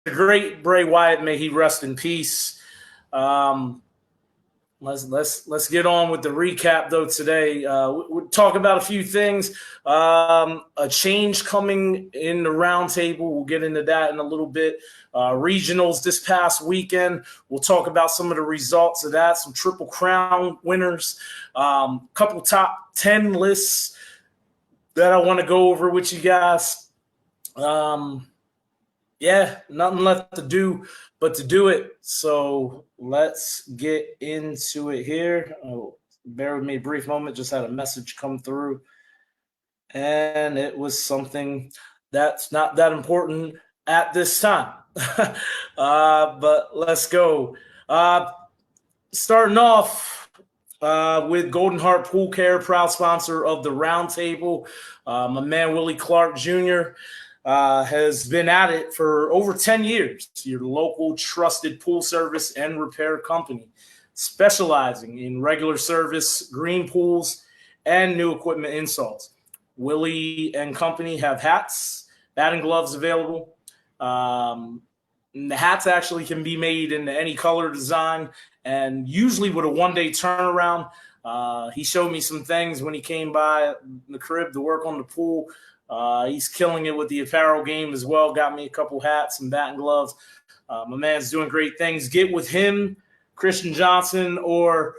great Bray Wyatt. May he rest in peace. Let's get on with the recap though today. We'll talk about a few things. A change coming in the roundtable. We'll get into that in a little bit. Regionals this past weekend. We'll talk about some of the results of that. Some Triple Crown winners. Couple top 10 lists that I want to go over with you guys. Yeah, nothing left to do but to do it. So let's get into it here. Oh, bear with me a brief moment. Just had a message come through. And it was something that's not that important at this time. But let's go. Starting off with Golden Heart Pool Care, proud sponsor of the Roundtable. My man, Willie Clark Jr., has been at it for over 10 years. Your local trusted pool service and repair company, specializing in regular service, green pools, and new equipment installs. Willie and company have hats, batting gloves available. The hats actually can be made in any color design, and usually with a one-day turnaround. He showed me some things when he came by the crib to work on the pool. He's killing it with the apparel game as well. Got me a couple hats and batting gloves. My man's doing great things. Get with him, Christian Johnson, or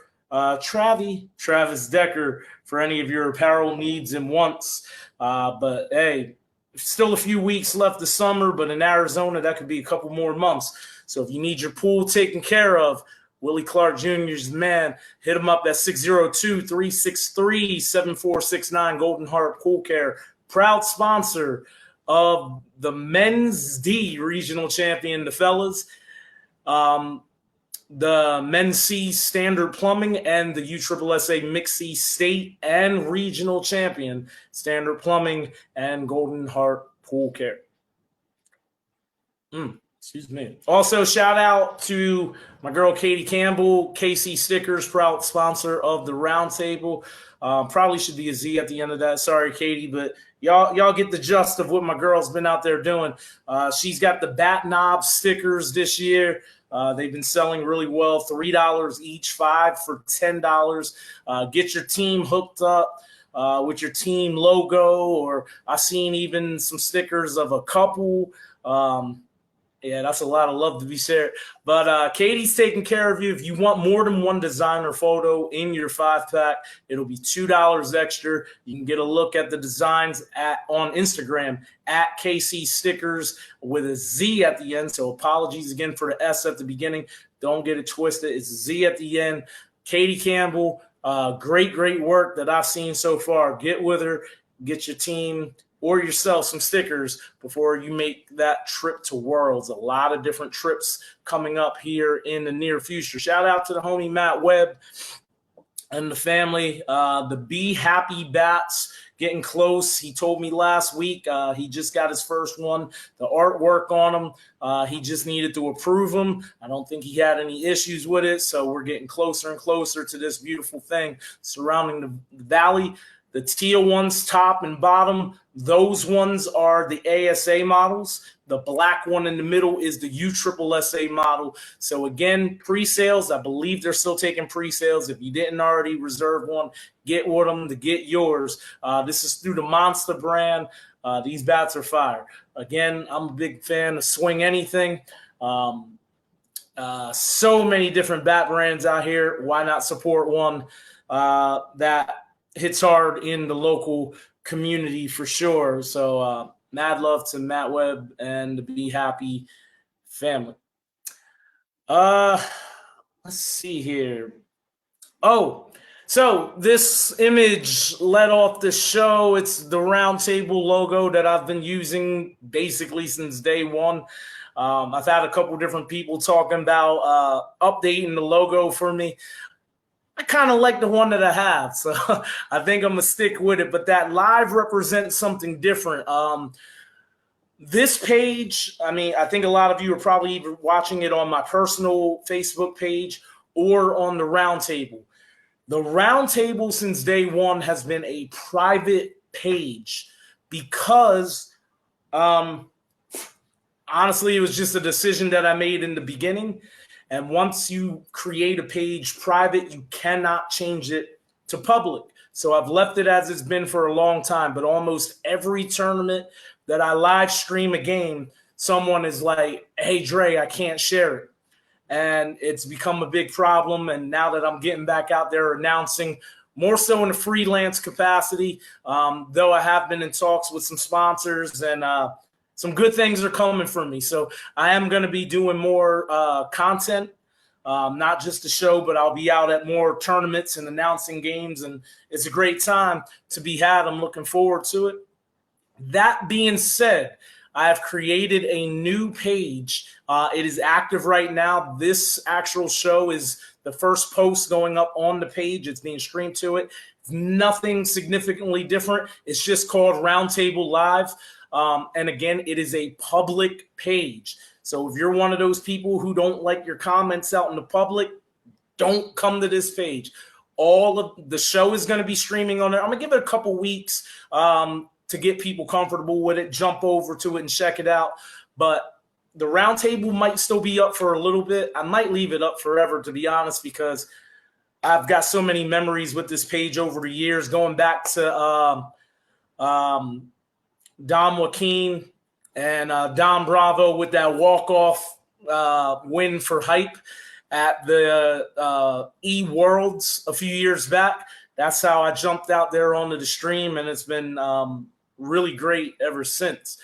Travis Decker for any of your apparel needs and wants. But hey, still a few weeks left this summer, but in Arizona, that could be a couple more months. So if you need your pool taken care of, Willie Clark Jr.'s the man. Hit him up at 602-363-7469, Golden Heart Pool Care. Proud sponsor of the Men's D Regional Champion, the fellas, the Men's C Standard Plumbing, and the USSSA Mixed C State and Regional Champion, Standard Plumbing and Golden Heart Pool Care. Excuse me. Also, shout out to my girl Katie Campbell, KC Stickers, proud sponsor of the Roundtable. Probably should be a Z at the end of that. Sorry, Katie, but y'all get the gist of what my girl's been out there doing. She's got the bat knob stickers this year. They've been selling really well, $3 each, 5 for $10. Get your team hooked up with your team logo, or I've seen even some stickers of a couple. Yeah, that's a lot of love to be shared. But Katie's taking care of you. If you want more than one designer photo in your 5-pack, it'll be $2 extra. You can get a look at the designs on Instagram at KC Stickers with a Z at the end. So apologies again for the S at the beginning. Don't get it twisted. It's a Z at the end. Katie Campbell, great work that I've seen so far. Get with her. Get your team or yourself some stickers before you make that trip to Worlds. A lot of different trips coming up here in the near future. Shout out to the homie Matt Webb and the family. The Be Happy Bats getting close. He told me last week he just got his first one. The artwork on them, he just needed to approve them. I don't think he had any issues with it, so we're getting closer and closer to this beautiful thing surrounding the valley. The teal ones, top and bottom, those ones are the ASA models. The black one in the middle is the USSSA model. So again, pre-sales, I believe they're still taking pre-sales. If you didn't already reserve one, get with them to get yours. This is through the Monster brand. These bats are fire. Again, I'm a big fan of Swing Anything. So many different bat brands out here. Why not support one that hits hard in the local community for sure. So mad love to Matt Webb and the Be Happy family. Let's see here. Oh, so this image led off the show. It's the Roundtable logo that I've been using basically since day one. I've had a couple different people talking about updating the logo for me. I kind of like the one that I have, so I think I'm going to stick with it. But that live represents something different. This page, I mean, I think a lot of you are probably either watching it on my personal Facebook page or on the Roundtable. The Roundtable since day one has been a private page because I honestly, it was just a decision that I made in the beginning. And once you create a page private, you cannot change it to public. So I've left it as it's been for a long time. But almost every tournament that I live stream a game, someone is like, hey, Dre, I can't share it. And it's become a big problem. And now that I'm getting back out there announcing, more so in a freelance capacity, though I have been in talks with some sponsors, and some good things are coming from me. So I am going to be doing more content, not just a show, but I'll be out at more tournaments and announcing games. And it's a great time to be had. I'm looking forward to it. That being said, I have created a new page. It is active right now. This actual show is the first post going up on the page. It's being streamed to it. It's nothing significantly different. It's just called Roundtable Live. And again, it is a public page. So if you're one of those people who don't like your comments out in the public, don't come to this page. All of the show is going to be streaming on there. I'm going to give it a couple weeks to get people comfortable with it, jump over to it and check it out. But the roundtable might still be up for a little bit. I might leave it up forever, to be honest, because I've got so many memories with this page over the years, going back to Dom Joaquin and Dom Bravo with that walk-off win for Hype at the E-Worlds a few years back. That's how I jumped out there onto the stream, and it's been really great ever since.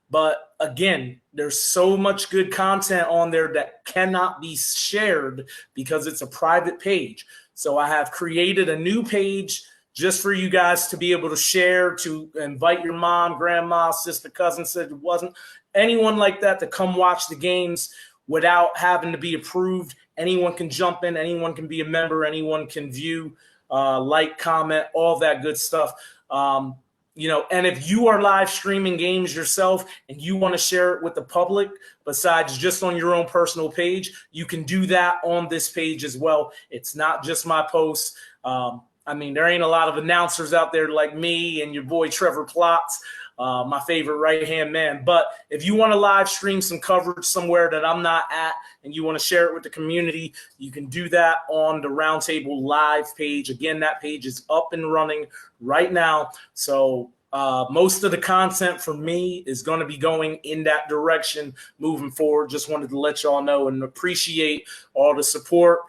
But again, there's so much good content on there that cannot be shared because it's a private page. So I have created a new page just for you guys to be able to share, to invite your mom, grandma, sister, cousin, said it wasn't, anyone like that to come watch the games without having to be approved. Anyone can jump in, anyone can be a member, anyone can view, like, comment, all that good stuff. And if you are live streaming games yourself and you want to share it with the public, besides just on your own personal page, you can do that on this page as well. It's not just my posts. There ain't a lot of announcers out there like me and your boy Trevor Plotz, my favorite right-hand man. But if you want to live stream some coverage somewhere that I'm not at and you want to share it with the community, you can do that on the Roundtable Live page. Again, that page is up and running right now. So most of the content for me is going to be going in that direction moving forward. Just wanted to let y'all know and appreciate all the support.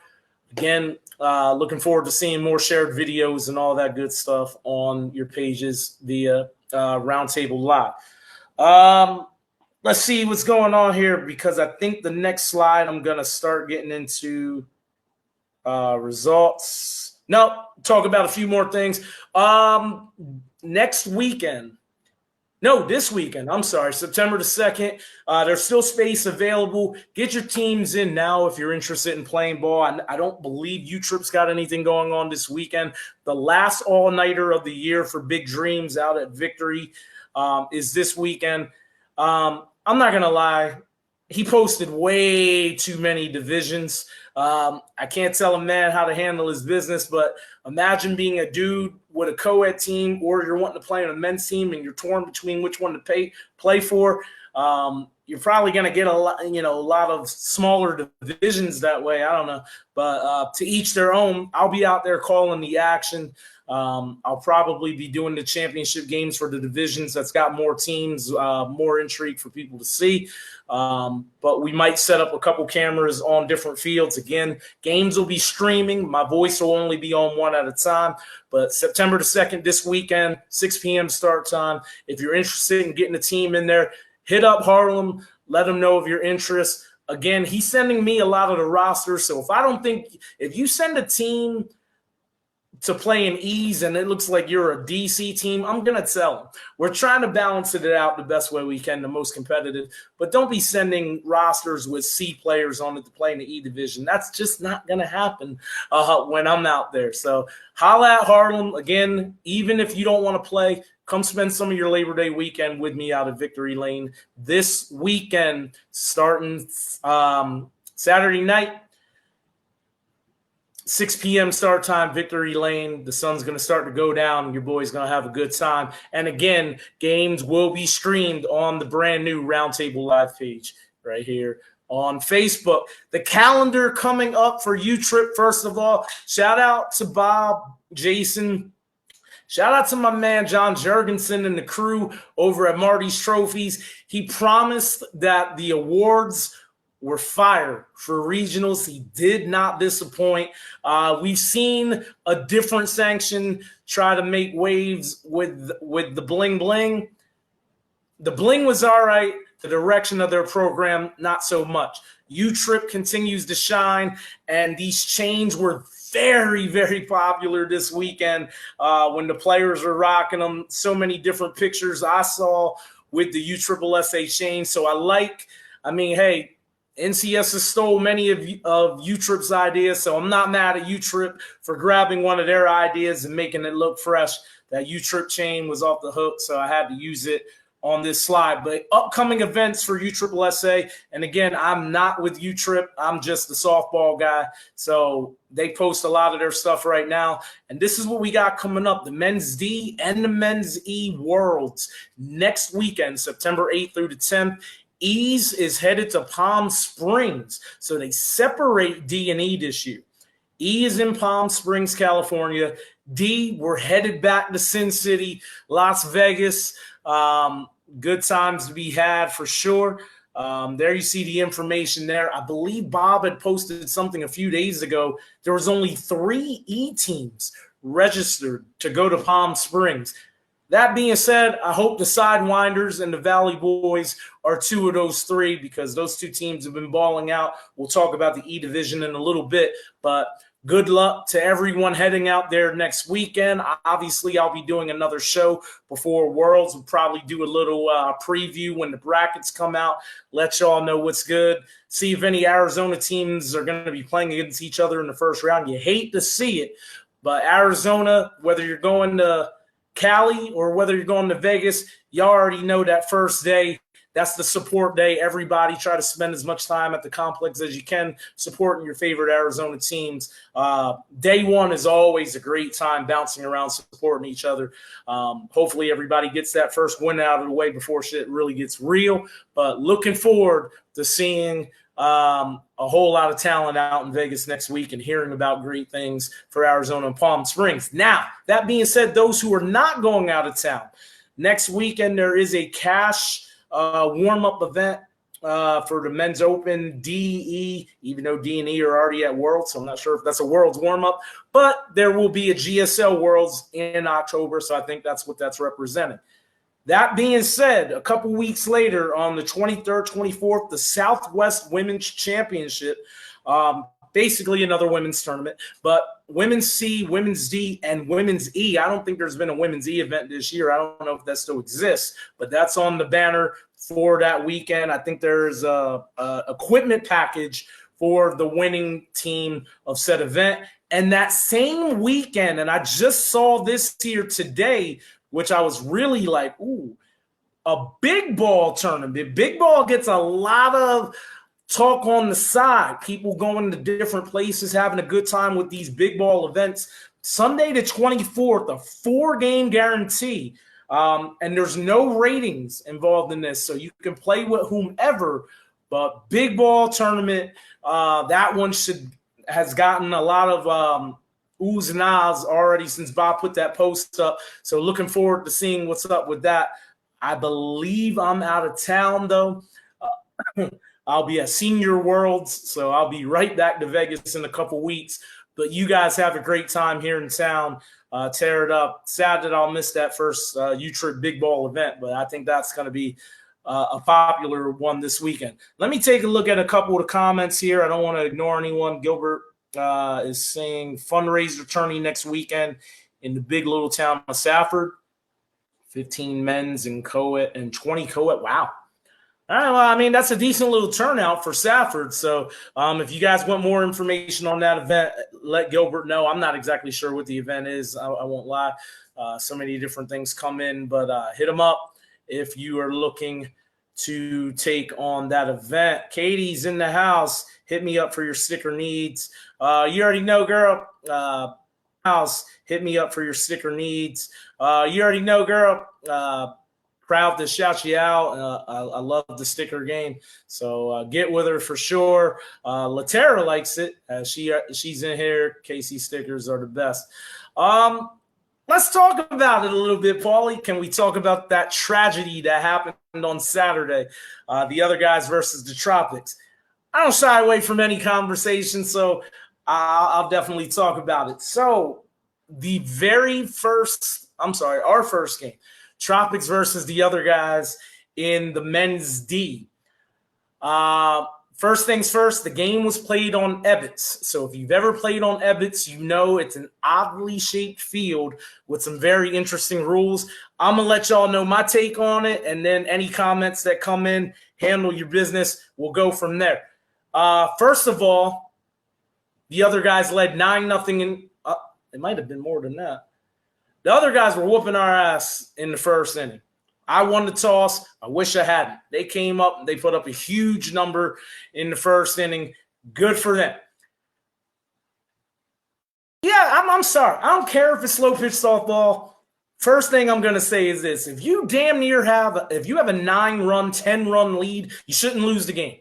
Again, looking forward to seeing more shared videos and all that good stuff on your pages via Roundtable Live. Let's see what's going on here, because I think the next slide I'm going to start getting into results. No, talk about a few more things. This weekend, I'm sorry, September the 2nd. There's still space available. Get your teams in now if you're interested in playing ball. I don't believe U-Trip's got anything going on this weekend. The last all-nighter of the year for Big Dreams out at Victory is this weekend. I'm not going to lie. He posted way too many divisions. I can't tell a man how to handle his business, but imagine being a dude with a co-ed team, or you're wanting to play on a men's team and you're torn between which one to play for. You're probably going to get a lot of smaller divisions that way. I don't know, but to each their own. I'll be out there calling the action. I'll probably be doing the championship games for the divisions that's got more teams, more intrigue for people to see. But we might set up a couple cameras on different fields. Again, games will be streaming. My voice will only be on one at a time. But September the 2nd, this weekend, 6 p.m. start time. If you're interested in getting a team in there, hit up Harlem. Let them know of your interest. Again, he's sending me a lot of the rosters. So if you send a team to play in E's and it looks like you're a DC team, I'm going to tell them. We're trying to balance it out the best way we can, the most competitive. But don't be sending rosters with C players on it to play in the E division. That's just not going to happen when I'm out there. So holla at Harlem. Again, even if you don't want to play, come spend some of your Labor Day weekend with me out at Victory Lane this weekend, starting Saturday night. 6 p.m. start time, Victory Lane. The sun's going to start to go down, and your boy's going to have a good time. And again, games will be streamed on the brand new Roundtable Live page right here on Facebook. The calendar coming up for U-Trip, first of all, shout out to Bob, Jason. Shout out to my man John Jurgensen and the crew over at Marty's Trophies. He promised that the awards were fire for regionals. He did not disappoint. We've seen a different sanction try to make waves with the bling bling. The bling was all right. The direction of their program, not so much. U-Trip continues to shine, and these chains were very, very popular this weekend when the players were rocking them. So many different pictures I saw with the USSSA chain. So hey, NCS has stole many of U-Trip's ideas, so I'm not mad at U-Trip for grabbing one of their ideas and making it look fresh. That U-Trip chain was off the hook, so I had to use it on this slide. But upcoming events for USSSA, and again, I'm not with U-Trip. I'm just the softball guy. So they post a lot of their stuff right now. And this is what we got coming up. The Men's D and the Men's E Worlds next weekend, September 8th through the 10th. E's is headed to Palm Springs. So they separate D and E this year. E is in Palm Springs, California. D, we're headed back to Sin City, Las Vegas. Good times to be had for sure. There you see the information there. I believe Bob had posted something a few days ago. There was only 3 E teams registered to go to Palm Springs. That being said, I hope the Sidewinders and the Valley Boys are 2 of those 3 because those 2 teams have been balling out. We'll talk about the E division in a little bit, but good luck to everyone heading out there next weekend. Obviously, I'll be doing another show before Worlds. We'll probably do a little preview when the brackets come out, let y'all know what's good, see if any Arizona teams are going to be playing against each other in the first round. You hate to see it, but Arizona, whether you're going to Cali or whether you're going to Vegas, y'all already know that first day. That's the support day. Everybody try to spend as much time at the complex as you can supporting your favorite Arizona teams. Day one is always a great time bouncing around, supporting each other. Hopefully everybody gets that first win out of the way before shit really gets real. But looking forward to seeing a whole lot of talent out in Vegas next week and hearing about great things for Arizona and Palm Springs. Now, that being said, those who are not going out of town, next weekend there is a cash warm-up event for the Men's Open DE, even though D and E are already at Worlds, so I'm not sure if that's a Worlds warm-up, but there will be a GSL Worlds in October, so I think that's what that's representing. That being said, a couple weeks later, on the 23rd, 24th, the Southwest Women's Championship, basically another women's tournament, but Women's C, Women's D, and Women's E. I don't think there's been a Women's E event this year. I don't know if that still exists, but that's on the banner for that weekend. I think there's a equipment package for the winning team of said event. And that same weekend, and I just saw this here today, which I was really like, ooh, a big ball tournament. Big ball gets a lot of talk on the side. People going to different places, having a good time with these big ball events. Sunday the 24th, a 4-game guarantee. And there's no ratings involved in this, so you can play with whomever. But big ball tournament, that one has gotten a lot of oohs and ahs already since Bob put that post up. So looking forward to seeing what's up with that. I believe I'm out of town, though. I'll be at Senior Worlds, so I'll be right back to Vegas in a couple weeks. But you guys have a great time here in town. Tear it up. Sad that I'll miss that first U-Trip Big Ball event, but I think that's going to be a popular one this weekend. Let me take a look at a couple of the comments here. I don't want to ignore anyone. Gilbert is saying fundraiser tourney next weekend in the big little town of Safford. 15 men's and co-ed and 20 co-ed. Wow. All right, well, I mean, that's a decent little turnout for Safford. So if you guys want more information on that event, let Gilbert know. I'm not exactly sure what the event is. I won't lie. So many different things come in, but hit him up if you are looking to take on that event. Katie's in the house. Hit me up for your sticker needs. You already know, girl. House, hit me up for your sticker needs. You already know, girl. Proud to shout you out. I love the sticker game, so get with her for sure. Latera likes it. She's in here. KC stickers are the best. Let's talk about it a little bit, Paulie. Can we talk about that tragedy that happened on Saturday? The other guys versus the Tropics. I don't shy away from any conversation, so I'll definitely talk about it. So our first game, Tropics versus the other guys in the men's D. First things first, the game was played on Ebbets. So if you've ever played on Ebbets, you know it's an oddly shaped field with some very interesting rules. I'm going to let y'all know my take on it, and then any comments that come in, handle your business. We'll go from there. First of all, the other guys led 9-0 in it might have been more than that. The other guys were whooping our ass in the first inning. I won the toss. I wish I hadn't. They came up and they put up a huge number in the first inning. Good for them. Yeah, I'm sorry. I don't care if it's slow pitch softball. First thing I'm going to say is this. If you have a 9-run, 10-run lead, you shouldn't lose the game.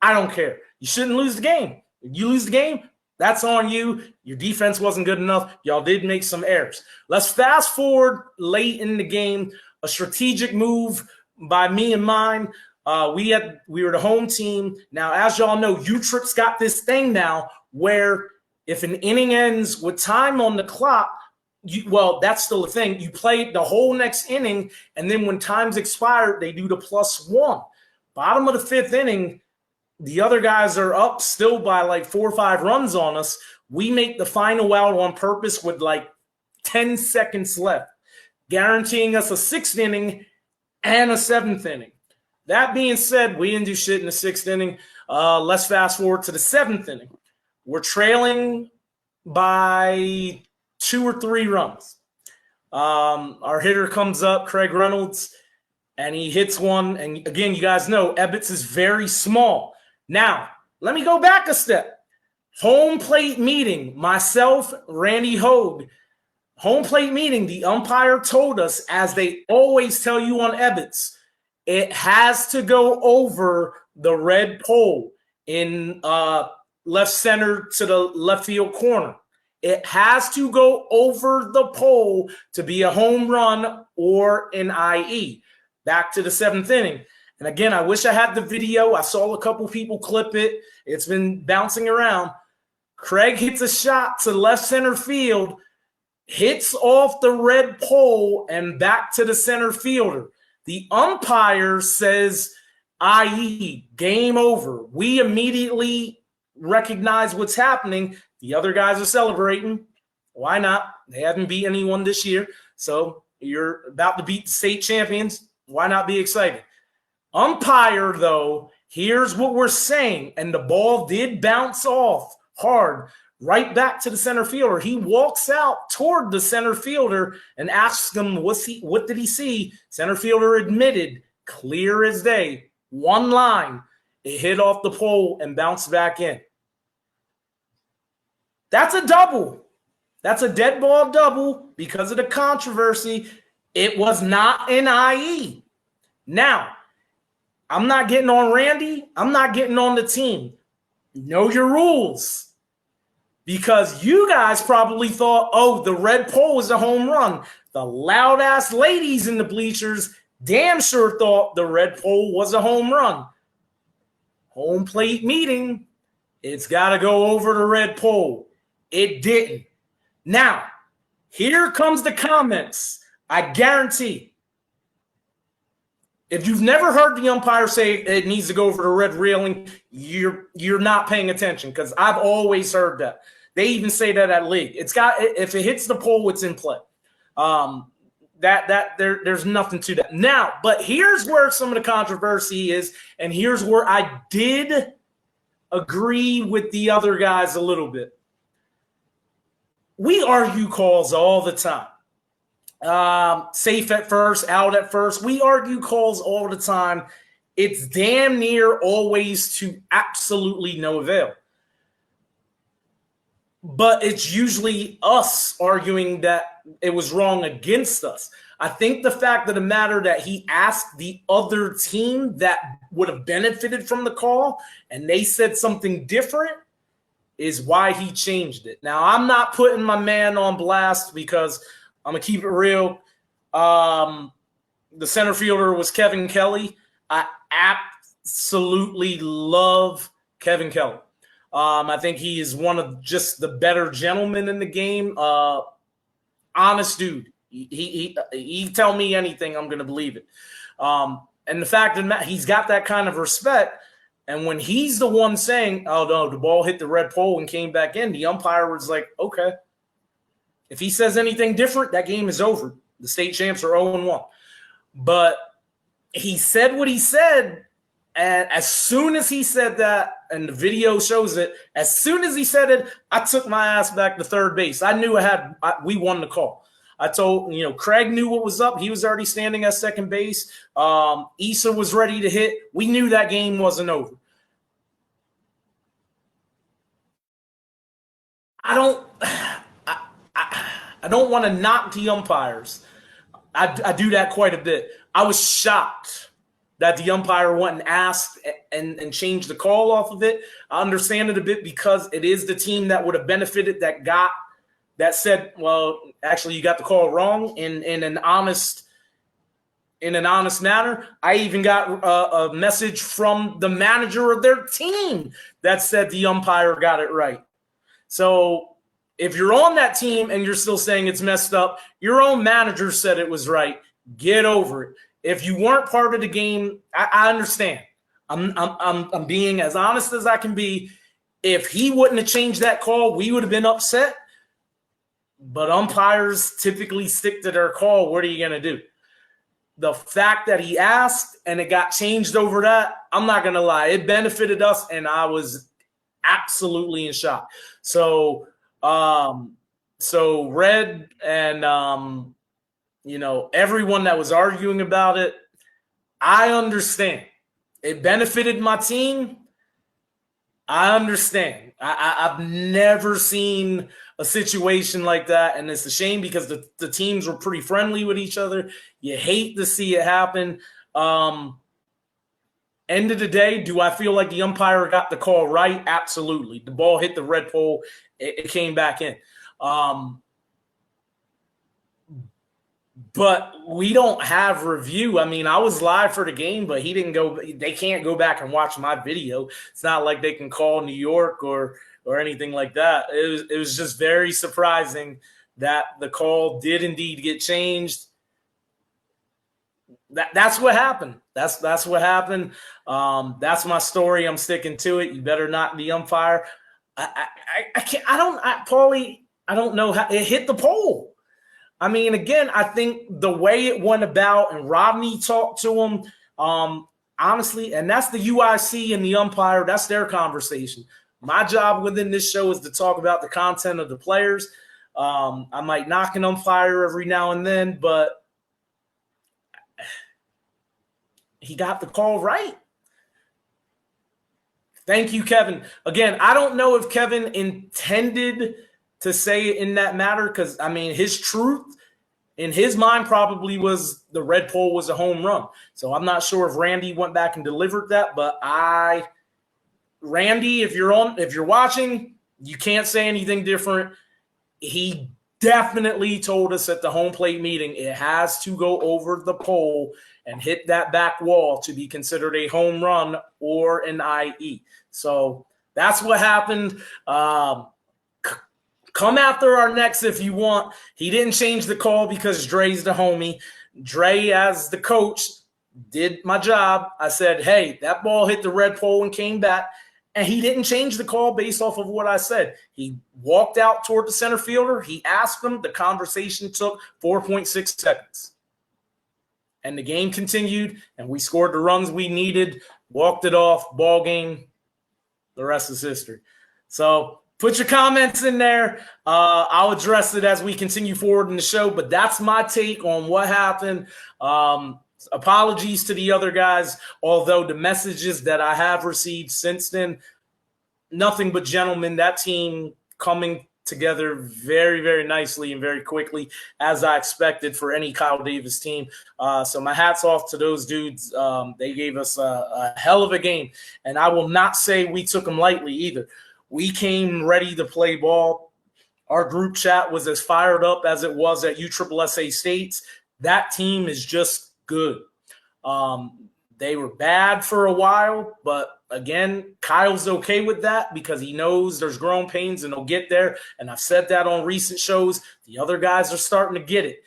I don't care. You shouldn't lose the game. If you lose the game, that's on you. Your defense wasn't good enough. Y'all did make some errors. Let's fast forward late in the game. A strategic move by me and mine. We were the home team. Now, as y'all know, U-Trip's got this thing now where if an inning ends with time on the clock, that's still a thing. You play the whole next inning, and then when time's expired, they do the +1. Bottom of the fifth inning, the other guys are up still by like 4 or 5 runs on us. We make the final out on purpose with like 10 seconds left, guaranteeing us a 6th inning and a 7th inning. That being said, we didn't do shit in the 6th inning. Let's fast forward to the 7th inning. We're trailing by 2 or 3 runs. Our hitter comes up, Craig Reynolds, and he hits one. And again, you guys know Ebbets is very small. Now, let me go back a step. Home plate meeting, myself, Randy Hogue. Home plate meeting, the umpire told us, as they always tell you on Ebbets, it has to go over the red pole in left center to the left field corner. It has to go over the pole to be a home run or an IE. Back to the 7th inning. And again, I wish I had the video. I saw a couple people clip it. It's been bouncing around. Craig hits a shot to left center field, hits off the red pole and back to the center fielder. The umpire says, IE, game over. We immediately recognize what's happening. The other guys are celebrating. Why not? They haven't beat anyone this year. So you're about to beat the state champions. Why not be excited? Umpire, though, here's what we're saying. And the ball did bounce off hard right back to the center fielder. He walks out toward the center fielder and asks him, what did he see? Center fielder admitted, clear as day, one line. It hit off the pole and bounced back in. That's a double. That's a dead ball double because of the controversy. It was not an IE. Now, I'm not getting on Randy. I'm not getting on the team. Know your rules. Because you guys probably thought, oh, the red pole is a home run. The loud-ass ladies in the bleachers damn sure thought the red pole was a home run. Home plate meeting, it's got to go over the red pole. It didn't. Now, here comes the comments. I guarantee. If you've never heard the umpire say it needs to go over the red railing, you're not paying attention, because I've always heard that. They even say that at league. If it hits the pole, it's in play. There's nothing to that. Now, but here's where some of the controversy is, and here's where I did agree with the other guys a little bit. We argue calls all the time. Safe at first, out at first. We argue calls all the time. it's damn near always to absolutely no avail. But it's usually us arguing that it was wrong against us. I think the fact of the matter that he asked the other team that would have benefited from the call and they said something different is why he changed it. Now, I'm not putting my man on blast because I'm going to keep it real. The center fielder was Kevin Kelly. I absolutely love Kevin Kelly. I think he is one of just the better gentlemen in the game. Honest dude. He tell me anything, I'm going to believe it. And the fact that he's got that kind of respect, and when he's the one saying, oh, no, the ball hit the red pole and came back in, the umpire was like, okay. If he says anything different, that game is over. The state champs are 0-1. But he said what he said, and as soon as he said that, and the video shows it, as soon as he said it, I took my ass back to third base. I knew we won the call. I told, Craig knew what was up. He was already standing at second base. Issa was ready to hit. We knew that game wasn't over. I don't want to knock the umpires. I do that quite a bit. I was shocked that the umpire went and asked and changed the call off of it. I understand it a bit because it is the team that would have benefited that said, well, actually, you got the call wrong in an honest manner. I even got a message from the manager of their team that said the umpire got it right. So if you're on that team and you're still saying it's messed up, your own manager said it was right. Get over it. If you weren't part of the game, I understand. I'm being as honest as I can be. If he wouldn't have changed that call, we would have been upset. But umpires typically stick to their call. What are you going to do? The fact that he asked and it got changed over that, I'm not going to lie. It benefited us, and I was absolutely in shock. So Red and, everyone that was arguing about it, I understand. It benefited my team. I understand. I've never seen a situation like that, and it's a shame because the teams were pretty friendly with each other. You hate to see it happen. End of the day, do I feel like the umpire got the call right? Absolutely. The ball hit the red pole. It came back in. But we don't have review. I mean, I was live for the game, but he didn't go. They can't go back and watch my video. It's not like they can call New York or anything like that. It was just very surprising that the call did indeed get changed. That's what happened. That's what happened. That's my story. I'm sticking to it. You better not be umpire. I can't. Paulie, I don't know how it hit the pole. I mean, again, I think the way it went about and Rodney talked to him, honestly, and that's the UIC and the umpire. That's their conversation. My job within this show is to talk about the content of the players. I might knock an umpire every now and then, but he got the call right. Thank you, Kevin. Again, I don't know if Kevin intended to say it in that matter because, I mean, his truth in his mind probably was the red pole was a home run. So I'm not sure if Randy went back and delivered that, but Randy, if you're watching, you can't say anything different. He definitely told us at the home plate meeting it has to go over the pole and hit that back wall to be considered a home run or an IE. So that's what happened. Come after our necks if you want. He didn't change the call because Dre's the homie. Dre, as the coach, did my job. I said, hey, that ball hit the red pole and came back. And he didn't change the call based off of what I said. He walked out toward the center fielder. He asked him. The conversation took 4.6 seconds. And the game continued, and we scored the runs we needed, walked it off, ball game. The rest is history. So put your comments in there. I'll address it as we continue forward in the show, but that's my take on what happened. apologies to the other guys, although the messages that I have received since then, nothing but gentlemen. That team coming together very, very nicely and very quickly, as I expected for any Kyle Davis team. So my hat's off to those dudes. They gave us a hell of a game, and I will not say we took them lightly either. We came ready to play ball. Our group chat was as fired up as it was at USSSA States. That team is just good. They were bad for a while, but again, Kyle's okay with that because he knows there's growing pains and they'll get there. And I've said that on recent shows. The other guys are starting to get it.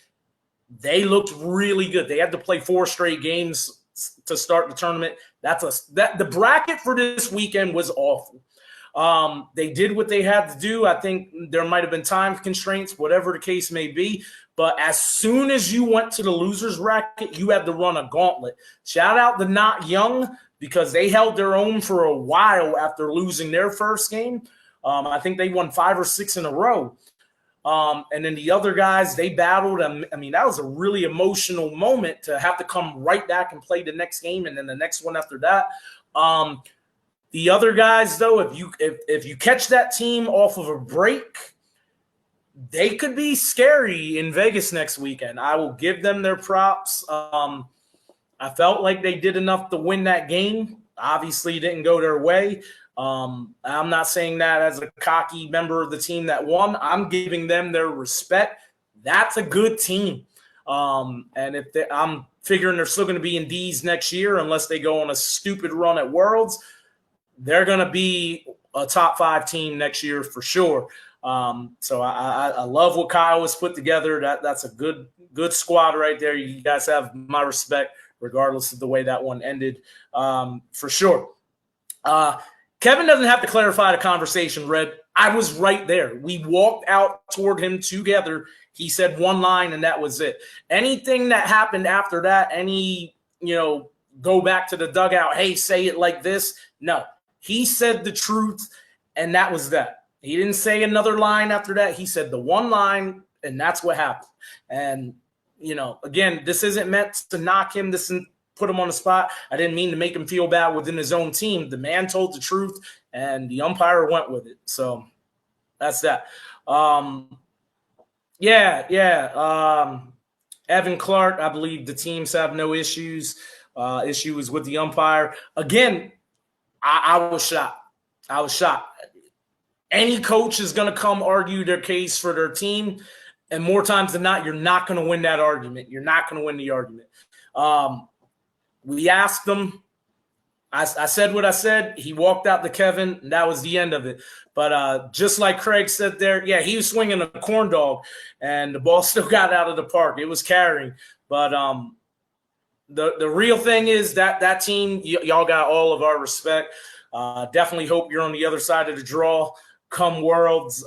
They looked really good. They had to play 4 straight games to start the tournament. The bracket for this weekend was awful. They did what they had to do. I think there might have been time constraints, whatever the case may be. But as soon as you went to the losers bracket, you had to run a gauntlet. Shout out to Not Young because they held their own for a while after losing their first game. I think they won 5 or 6 in a row. And then the other guys, they battled. I mean, that was a really emotional moment to have to come right back and play the next game and then the next one after that. The other guys, though, if you catch that team off of a break, they could be scary in Vegas next weekend. I will give them their props. I felt like they did enough to win that game. Obviously, it didn't go their way. I'm not saying that as a cocky member of the team that won. I'm giving them their respect. That's a good team. And I'm figuring they're still going to be in D's next year unless they go on a stupid run at Worlds. They're going to be a top 5 team next year for sure. So I love what Kyle has put together. That's a good squad right there. You guys have my respect, regardless of the way that one ended, for sure. Kevin doesn't have to clarify the conversation, Red. I was right there. We walked out toward him together. He said one line, and that was it. Anything that happened after that, go back to the dugout, hey, say it like this. No, he said the truth, and that was that. He didn't say another line after that. He said the one line, and that's what happened. And, again, this isn't meant to knock him. This isn't put him on the spot. I didn't mean to make him feel bad within his own team. The man told the truth, and the umpire went with it. So that's that. Evan Clark, I believe the teams have no issues. Issue is with the umpire. Again, I was shocked. Any coach is going to come argue their case for their team, and more times than not, you're not going to win that argument. You're not going to win the argument. We asked him. I said what I said. He walked out to Kevin, and that was the end of it. But just like Craig said there, yeah, he was swinging a corn dog, and the ball still got out of the park. It was carrying. But the real thing is that team, y'all got all of our respect. Definitely hope you're on the other side of the draw come Worlds.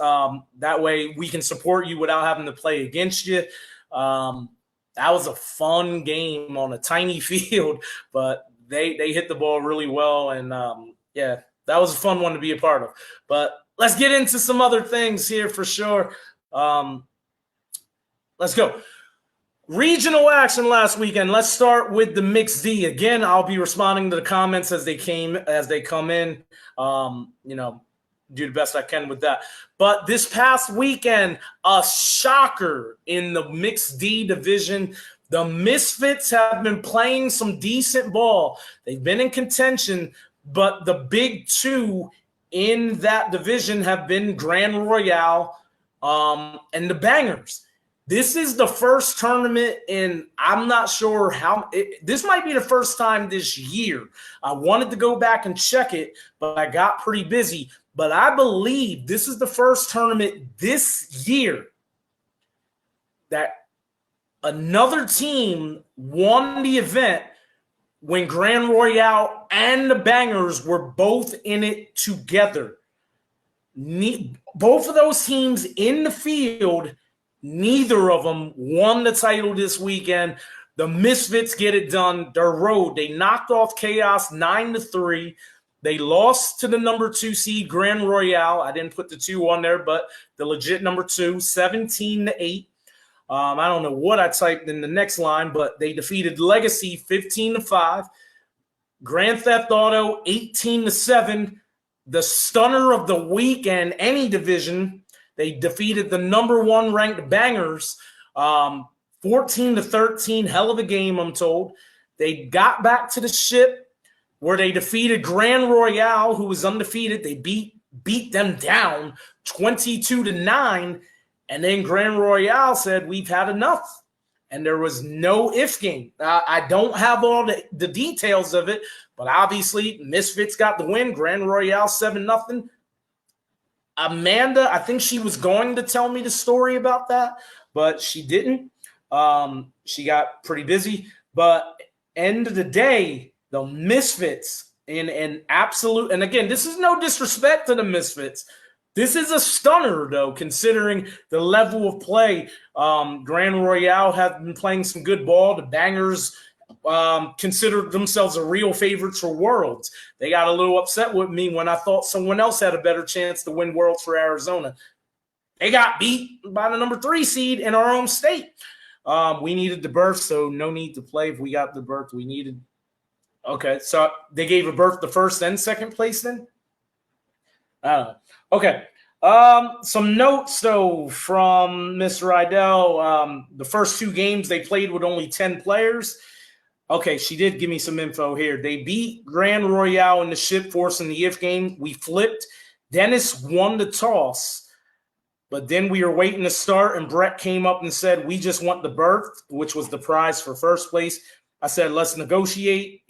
That way we can support you without having to play against you. That was a fun game on a tiny field, but they hit the ball really well. And, that was a fun one to be a part of. But let's get into some other things here for sure. Let's go. Regional action last weekend. Let's start with the mixed D. Again, I'll be responding to the comments as they come in. Do the best I can with that. But this past weekend, a shocker in the mixed D division. The Misfits have been playing some decent ball. They've been in contention, but the big 2 in that division have been Grand Royale and the Bangers. This is the first tournament in, I'm not sure this might be the first time this year. I wanted to go back and check it, but I got pretty busy. But I believe this is the first tournament this year that another team won the event when Grand Royale and the Bangers were both in it together. Both of those teams in the field, neither of them won the title this weekend. The Misfits get it done. Their road, they knocked off Chaos 9-3. They lost to the number 2 seed Grand Royale. I didn't put the 2 on there, but the legit number 2, 17-8. I don't know what I typed in the next line, but they defeated Legacy 15-5, Grand Theft Auto 18-7, the stunner of the week and any division. They defeated the number one ranked Bangers 14-13. Hell of a game, I'm told. They got back to the ship where they defeated Grand Royale, who was undefeated. They beat them down 22-9. And then Grand Royale said, we've had enough. And there was no if game. I don't have all the details of it, but obviously Misfits got the win. Grand Royale 7-0. Amanda, I think she was going to tell me the story about that, but she didn't. She got pretty busy. But end of the day, the Misfits in an absolute, and again, this is no disrespect to the Misfits. This is a stunner, though, considering the level of play. Grand Royale have been playing some good ball. The Bangers considered themselves a real favorites for Worlds. They got a little upset with me when I thought someone else had a better chance to win Worlds for Arizona. They got beat by the number 3 seed in our own state. We needed the berth, so no need to play if we got the berth we needed. Okay, so they gave a berth the first and second place then? I don't know. Okay. Some notes, though, from Miss Rydell. The first 2 games they played with only 10 players. Okay, she did give me some info here. They beat Grand Royale in the ship force in the if game. We flipped. Dennis won the toss, but then we were waiting to start, and Brett came up and said, we just want the berth, which was the prize for first place. I said, let's negotiate.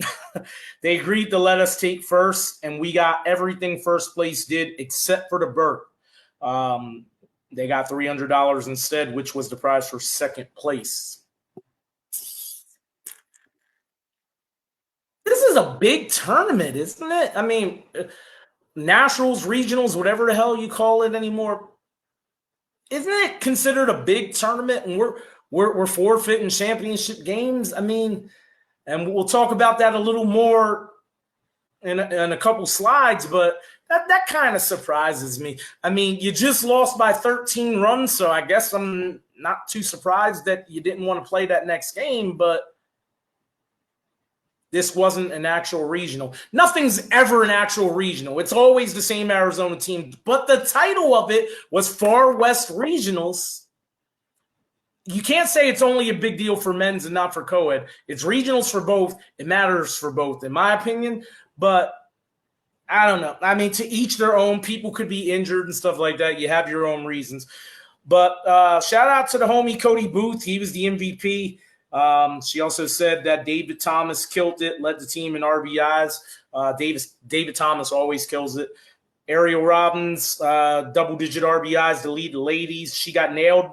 They agreed to let us take first, and we got everything first place did except for the berth. They got $300 instead, which was the prize for second place. This is a big tournament, isn't it? I mean, nationals, regionals, whatever the hell you call it anymore. Isn't it considered a big tournament? And we're forfeiting championship games. I mean, and we'll talk about that a little more in a couple slides, but that kind of surprises me. I mean, you just lost by 13 runs, so I guess I'm not too surprised that you didn't want to play that next game, but this wasn't an actual regional. Nothing's ever an actual regional. It's always the same Arizona team, but the title of it was Far West Regionals. You can't say it's only a big deal for men's and not for co-ed. It's regionals for both. It matters for both, in my opinion. But I don't know. I mean, to each their own. People could be injured and stuff like that. You have your own reasons. But shout out to the homie Cody Booth. He was the MVP. She also said that David Thomas killed it, led the team in RBIs. David Thomas always kills it. Ariel Robbins, double-digit RBIs to lead the ladies. She got nailed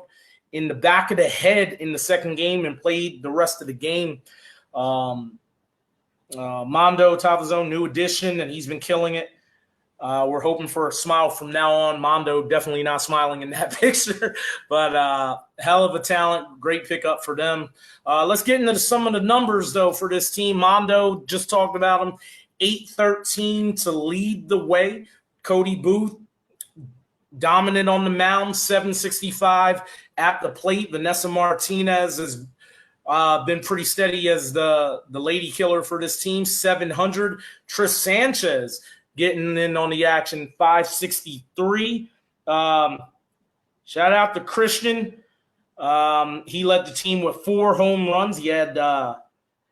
in the back of the head in the second game and played the rest of the game. Mondo Tavazone, new addition, and he's been killing it. We're hoping for a smile from now on. Mondo definitely not smiling in that picture, but hell of a talent. Great pickup for them. Let's get into some of the numbers, though, for this team. Mondo, just talked about him, 8-13 to lead the way. Cody Booth, dominant on the mound, 765 at the plate. Vanessa Martinez has been pretty steady as the lady killer for this team, 700. Tris Sanchez getting in on the action, 563. Shout out to Christian. He led the team with 4 home runs. He had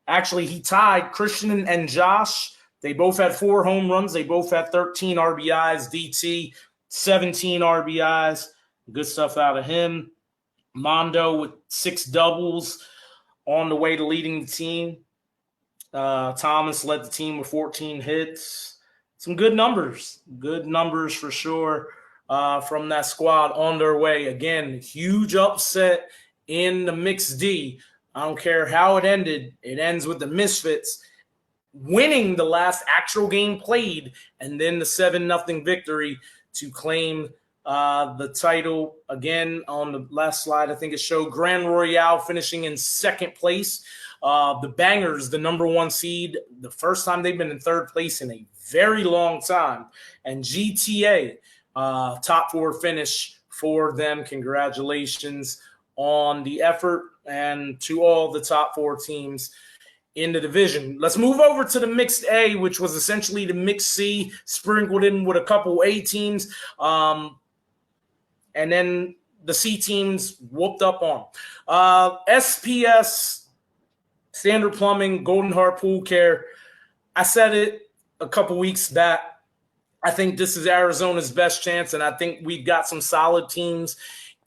actually he tied Christian and Josh. They both had 4 home runs. They both had 13 RBIs. DT, 17 RBIs. Good stuff out of him. Mondo with 6 doubles on the way to leading the team. Thomas led the team with 14 hits. Some good numbers for sure from that squad on their way. Again, huge upset in the mixed D. I don't care how it ended. It ends with the Misfits winning the last actual game played and then the 7-0 victory to claim the title. Again, on the last slide, I think it showed Grand Royale finishing in second place. The Bangers, the number 1 seed, the first time they've been in third place in a very long time. And GTA, top 4 finish for them. Congratulations on the effort and to all the top 4 teams in the division. Let's move over to the mixed A, which was essentially the mixed C, sprinkled in with a couple A teams. And then the C teams whooped up on. SPS, Standard Plumbing, Golden Heart Pool Care. I said it a couple weeks back. I think this is Arizona's best chance, and I think we've got some solid teams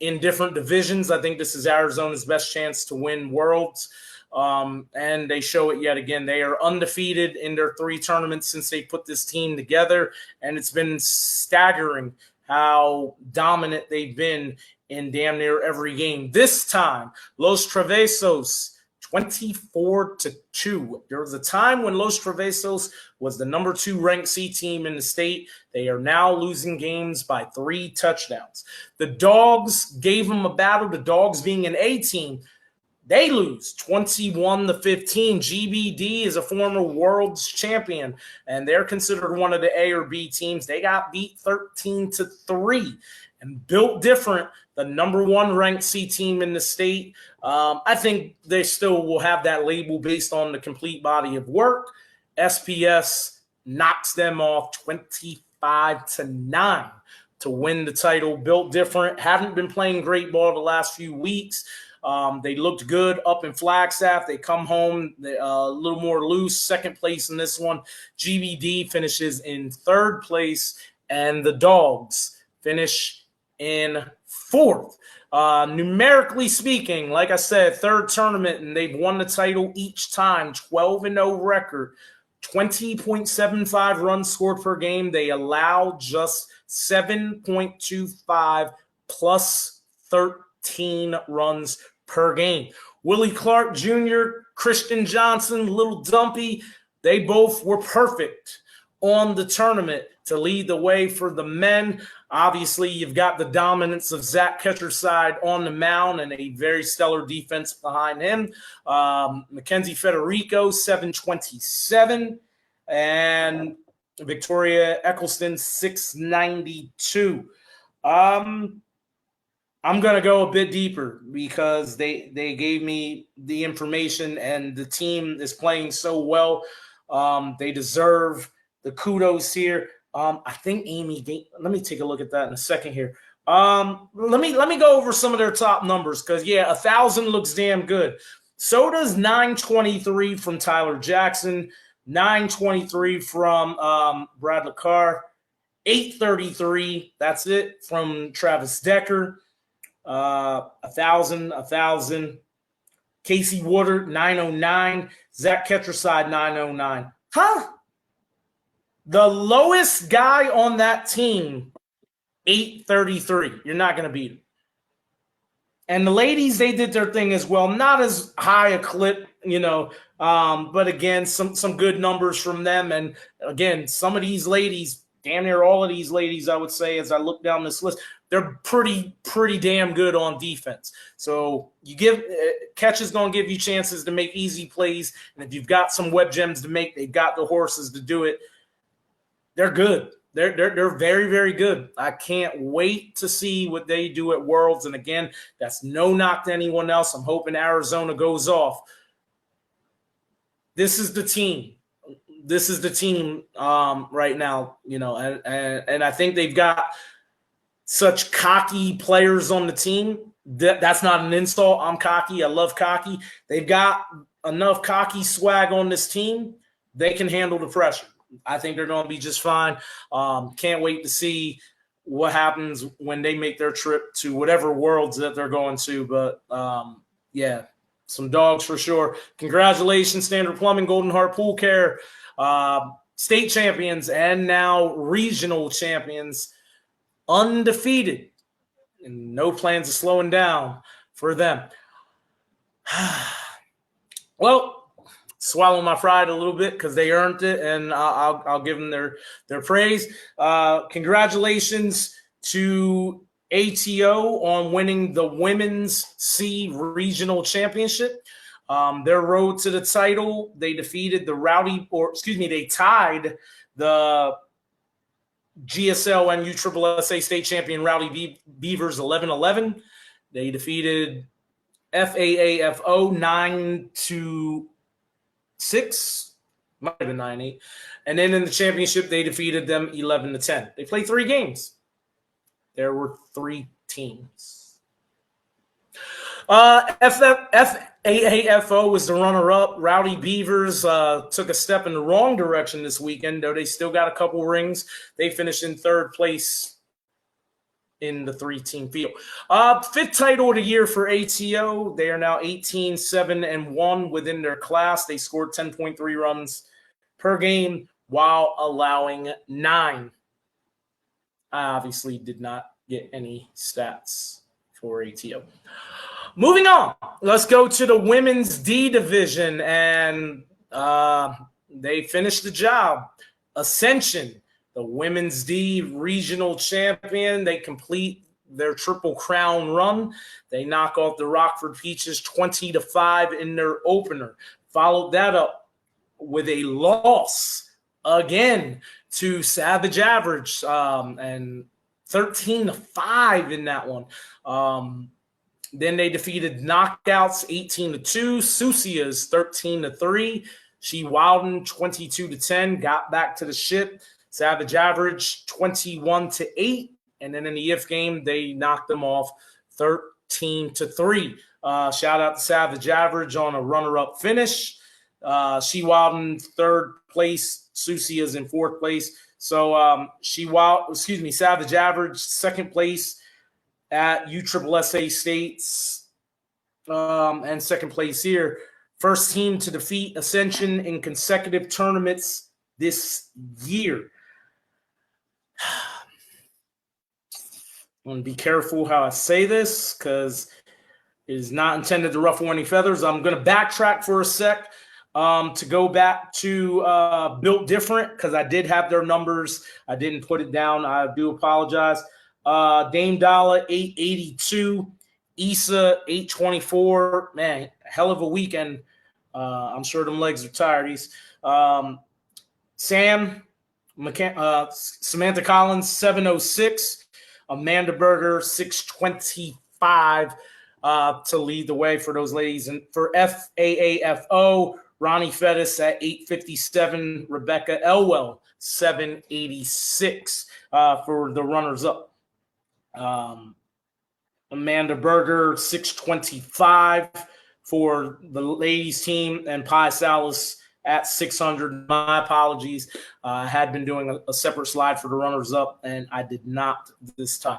in different divisions. I think this is Arizona's best chance to win Worlds, and they show it yet again. They are undefeated in their 3 tournaments since they put this team together, and it's been staggering how dominant they've been in damn near every game. This time, Los Travesos, 24-2. There was a time when Los Travesos was the number 2 ranked C team in the state. They are now losing games by 3 touchdowns. The Dogs gave them a battle. The Dogs being an A team, they lose 21-15. GBD is a former world's champion, and they're considered one of the A or B teams. They got beat 13-3. And Built Different, the number 1 ranked C team in the state, I think they still will have that label based on the complete body of work. SPS knocks them off 25-9 to win the title. Built Different haven't been playing great ball the last few weeks. They looked good up in Flagstaff. They come home a little more loose, second place in this one. GBD finishes in 3rd place, and the Dogs finish in 4th. Numerically speaking, like I said, 3rd tournament, and they've won the title each time. 12-0 record, 20.75 runs scored per game. They allow just 7.25 plus 13 runs per game. Willie Clark Jr., Christian Johnson, Little Dumpy, they both were perfect on the tournament to lead the way for the men. Obviously, you've got the dominance of Zach Ketcherside on the mound and a very stellar defense behind him. Mackenzie Federico, 727, and Victoria Eccleston, 692. I'm going to go a bit deeper because they gave me the information, and the team is playing so well. They deserve the kudos here. I think Amy, let me take a look at that in a second here. Let me go over some of their top numbers because, 1,000 looks damn good. So does 923 from Tyler Jackson, 923 from Brad LeCar, 833, that's it, from Travis Decker, 1,000. Casey Woodard, 909. Zach Ketcherside, 909. Huh? The lowest guy on that team, 833. You're not going to beat him. And the ladies, they did their thing as well. Not as high a clip, but again, some good numbers from them. And again, some of these ladies, damn near all of these ladies, I would say, as I look down this list, they're pretty damn good on defense. So you give Catch is going to give you chances to make easy plays. And if you've got some web gems to make, they've got the horses to do it. They're good. They're very, very good. I can't wait to see what they do at Worlds. And again, that's no knock to anyone else. I'm hoping Arizona goes off. This is the team. This is the team right now, and I think they've got such cocky players on the team. That's not an insult. I'm cocky. I love cocky. They've got enough cocky swag on this team. They can handle the pressure. I think they're going to be just fine. Can't wait to see what happens when they make their trip to whatever Worlds that they're going to. But, some dogs for sure. Congratulations, Standard Plumbing, Golden Heart Pool Care, state champions, and now regional champions, undefeated, and no plans of slowing down for them. Well, swallow my pride a little bit because they earned it, and I'll give them their praise. Congratulations to ATO on winning the Women's C Regional Championship. Their road to the title, they defeated they tied the GSL and USSSA state champion Rowdy Beavers 11-11. They defeated FAAFO 9-6, might have been 9-8, and then in the championship they defeated them 11-10. They played 3 games. There were 3 teams. FAAFO was the runner-up. Rowdy Beavers took a step in the wrong direction this weekend, though they still got a couple rings. They finished in 3rd place in the 3-team field. 5th title of the year for ATO. They are now 18-7-1 within their class. They scored 10.3 runs per game while allowing 9. I obviously did not get any stats for ATO. Moving on, let's go to the women's D division, and they finished the job. Ascension, the women's D regional champion, they complete their Triple Crown run. They knock off the Rockford Peaches 20-5 in their opener. Followed that up with a loss again to Savage Average, and 13-5 in that one. Then they defeated Knockouts 18-2, Susias 13-3, She Wilden 22-10, got back to the ship. Savage Average 21-8, and then in the IF game they knocked them off 13-3. Shout out to Savage Average on a runner-up finish. She Wilden 3rd place, Susias in 4th place. So Savage Average 2nd place at USSSA States, and 2nd place here. First team to defeat Ascension in consecutive tournaments this year. I'm going to be careful how I say this because it is not intended to ruffle any feathers. I'm going to backtrack for a sec to go back to Built Different because I did have their numbers. I didn't put it down. I do apologize. Dame Dollar 882, Issa 824. Man, hell of a weekend. I'm sure them legs are tired. Samantha Collins 706, Amanda Berger 625 to lead the way for those ladies. And for FAAFO, Ronnie Fettis at 857, Rebecca Elwell 786 for the runners up. Amanda Berger 625 for the ladies team, and Pi Salas at 600. My apologies. I had been doing a separate slide for the runners up, and I did not this time.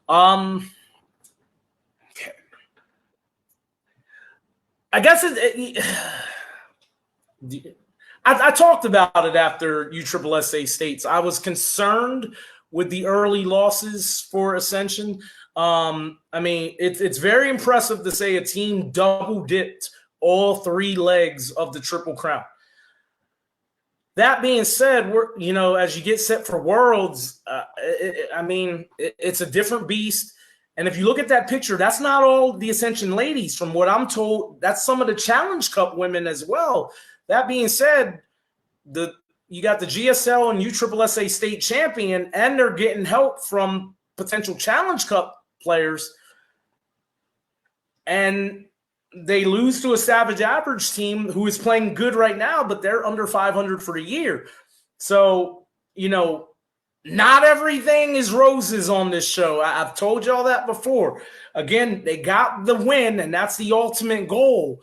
Okay. I guess I talked about it after USSSA States. I was concerned with the early losses for Ascension. I mean, it's very impressive to say a team double dipped all 3 legs of the Triple Crown. That being said, as you get set for Worlds, it's a different beast. And if you look at that picture, that's not all the Ascension ladies. From what I'm told, that's some of the Challenge Cup women as well. That being said, you got the GSL and USSSA state champion, and they're getting help from potential Challenge Cup players. And they lose to a Savage Average team who is playing good right now, but they're under 500 for the year. So, not everything is roses on this show. I've told y'all that before. Again, they got the win, and that's the ultimate goal.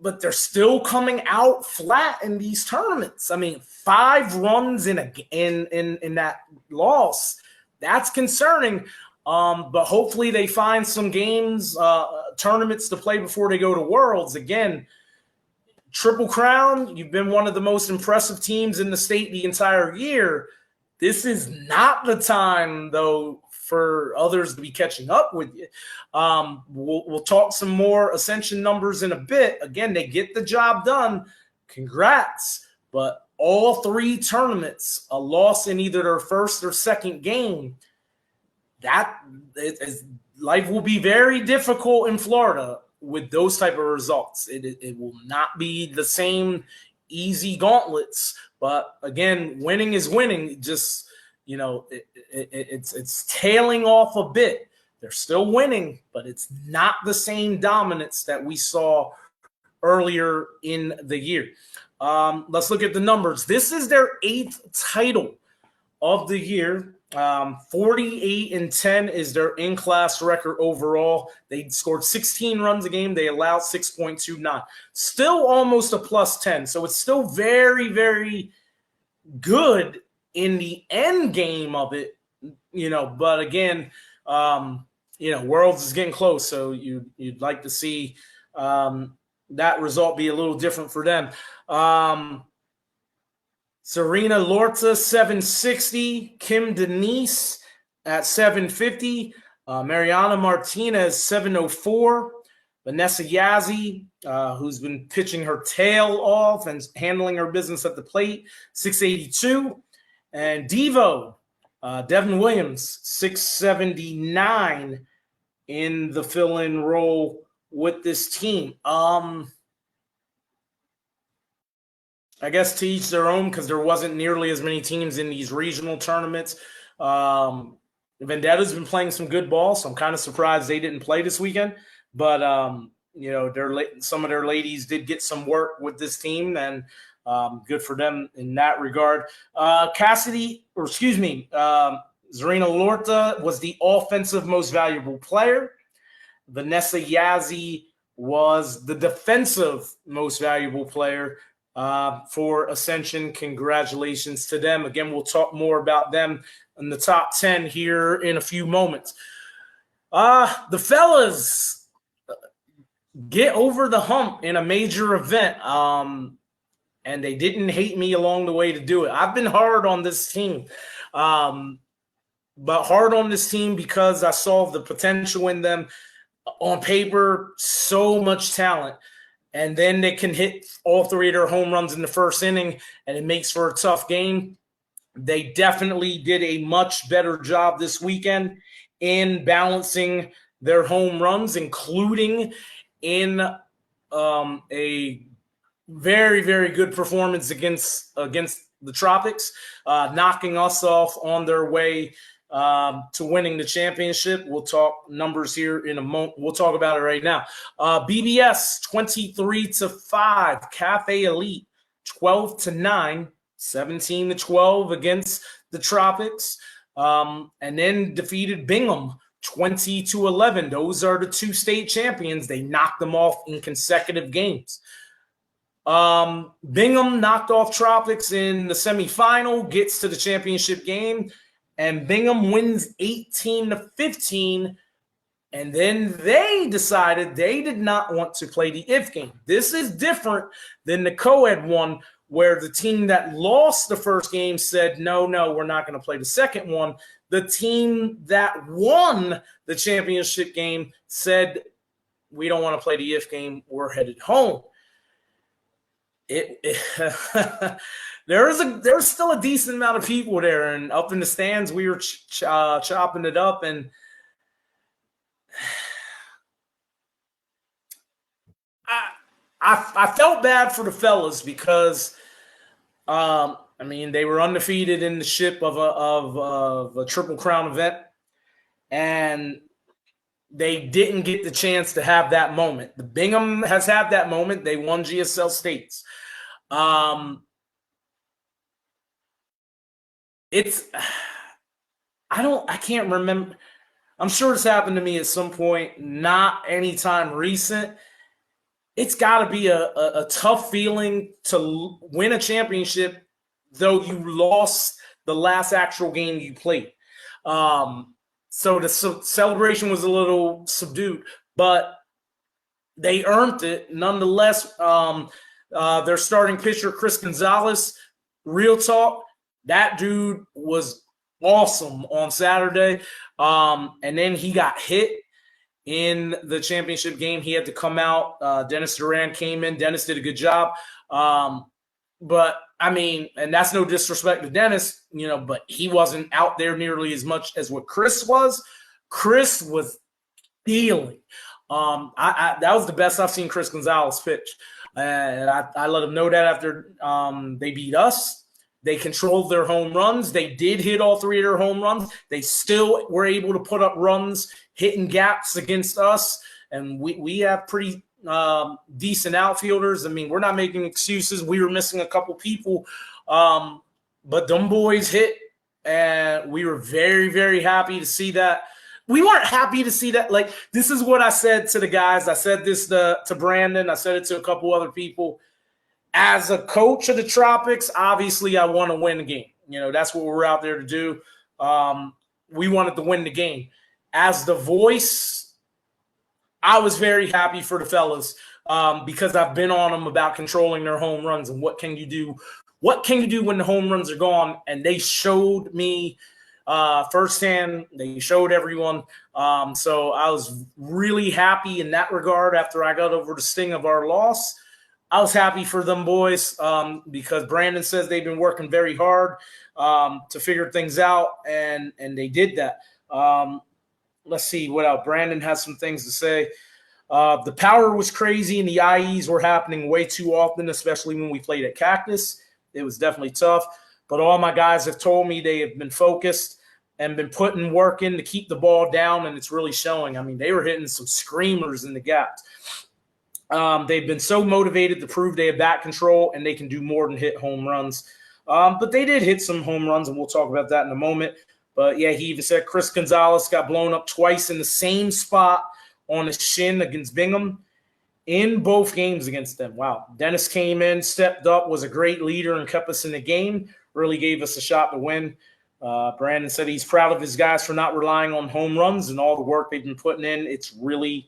But they're still coming out flat in these tournaments. I mean, 5 runs in that loss, that's concerning. But hopefully they find some games, tournaments to play before they go to Worlds. Again, Triple Crown, you've been one of the most impressive teams in the state the entire year. This is not the time, though, for others to be catching up with you. We'll talk some more Ascension numbers in a bit. Again, they get the job done. Congrats. But all 3 tournaments, a loss in either their first or second game, life will be very difficult in Florida with those type of results. It will not be the same easy gauntlets. But again, winning is winning. Just, it's tailing off a bit They're still winning, but it's not the same dominance that we saw earlier in the year. Let's look at the numbers. This is their 8th title of the year. 48-10 is their in-class record overall. They scored 16 runs a game. They allowed 6.29. Still almost a plus 10. So it's still very, very good in the end game of it, but again, Worlds is getting close. So you'd like to see that result be a little different for them. Serena Lorta, 760. Kim Denise at 750. Mariana Martinez, 704. Vanessa Yazzie, who's been pitching her tail off and handling her business at the plate, 682. And Devo, Devin Williams, 679 in the fill-in role with this team. I guess to each their own, because there wasn't nearly as many teams in these regional tournaments. Vendetta's been playing some good ball, so I'm kind of surprised they didn't play this weekend. But, some of their ladies did get some work with this team, and good for them in that regard. Zarina Lorta was the offensive most valuable player. Vanessa Yazzie was the defensive most valuable player for Ascension. Congratulations to them. Again, we'll talk more about them in the top 10 here in a few moments. The fellas get over the hump in a major event, and they didn't hate me along the way to do it. I've been hard on this team, but hard on this team because I saw the potential in them. On paper, so much talent. And then they can hit all 3 of their home runs in the first inning, and it makes for a tough game. They definitely did a much better job this weekend in balancing their home runs, including in a very, very good performance against the Tropics, knocking us off on their way to winning the championship. We'll talk numbers here in a moment. We'll talk about it right now. BBS 23-5, Cafe Elite 12-9, 17-12 against the Tropics, and then defeated Bingham 20-11. Those are the 2 state champions. They knocked them off in consecutive games. Bingham knocked off Tropics in the semifinal, gets to the championship game, and Bingham wins 18-15, and then they decided they did not want to play the if game. This is different than the co-ed one, where the team that lost the first game said, no, we're not going to play the second one. The team that won the championship game said, we don't want to play the if game. We're headed home. There's still a decent amount of people there, and up in the stands, we were chopping it up, and I felt bad for the fellas because, they were undefeated in the ship of a Triple Crown event, and they didn't get the chance to have that moment. The Bingham has had that moment. They won GSL States. I can't remember. I'm sure it's happened to me at some point, not anytime recent. It's got to be a tough feeling to win a championship, though you lost the last actual game you played. So the celebration was a little subdued, but they earned it nonetheless. Their starting pitcher, Chris Gonzalez, real talk, that dude was awesome on Saturday. And then he got hit in the championship game. He had to come out. Dennis Duran came in. Dennis did a good job. But and that's no disrespect to Dennis, but he wasn't out there nearly as much as what Chris was. Chris was dealing. That was the best I've seen Chris Gonzalez pitch. And I let him know that after they beat us. They controlled their home runs. They did hit all 3 of their home runs. They still were able to put up runs, hitting gaps against us. And we have pretty decent outfielders. I mean, we're not making excuses. We were missing a couple people. But them boys hit, and we were very, very happy to see that. We weren't happy to see that. Like, this is what I said to the guys. I said this to Brandon. I said it to a couple other people. As a coach of the Tropics, obviously I want to win the game. You know, that's what we're out there to do. We wanted to win the game. As the voice, I was very happy for the fellas because I've been on them about controlling their home runs and what can you do. What can you do when the home runs are gone? And they showed me firsthand. They showed everyone. So I was really happy in that regard after I got over the sting of our loss. I was happy for them boys because Brandon says they've been working very hard to figure things out, and they did that. Let's see what else. Brandon has some things to say. The power was crazy, and the IEs were happening way too often, especially when we played at Cactus. It was definitely tough. But all my guys have told me they have been focused and been putting work in to keep the ball down, and it's really showing. I mean, they were hitting some screamers in the gaps. They've been so motivated to prove they have bat control and they can do more than hit home runs. But they did hit some home runs, and we'll talk about that in a moment. But, yeah, he even said Chris Gonzalez got blown up twice in the same spot on his shin against Bingham in both games against them. Wow. Dennis came in, stepped up, was a great leader, and kept us in the game, really gave us a shot to win. Brandon said he's proud of his guys for not relying on home runs and all the work they've been putting in. It's really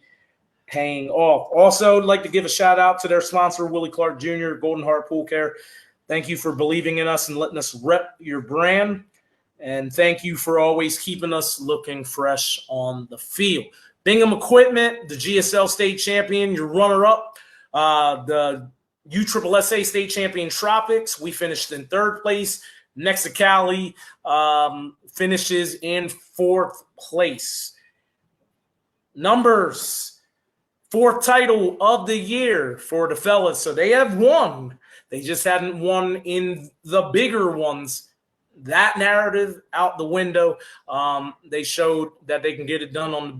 paying off. Also, I'd like to give a shout out to their sponsor, Willie Clark Jr., Golden Heart Pool Care. Thank you for believing in us and letting us rep your brand. And thank you for always keeping us looking fresh on the field. Bingham Equipment, the GSL state champion, your runner-up. The USSSA state champion Tropics, we finished in 3rd place. Next to Cali finishes in 4th place. Numbers. 4th title of the year for the fellas. So they have won. They just hadn't won in the bigger ones. That narrative out the window. They showed that they can get it done on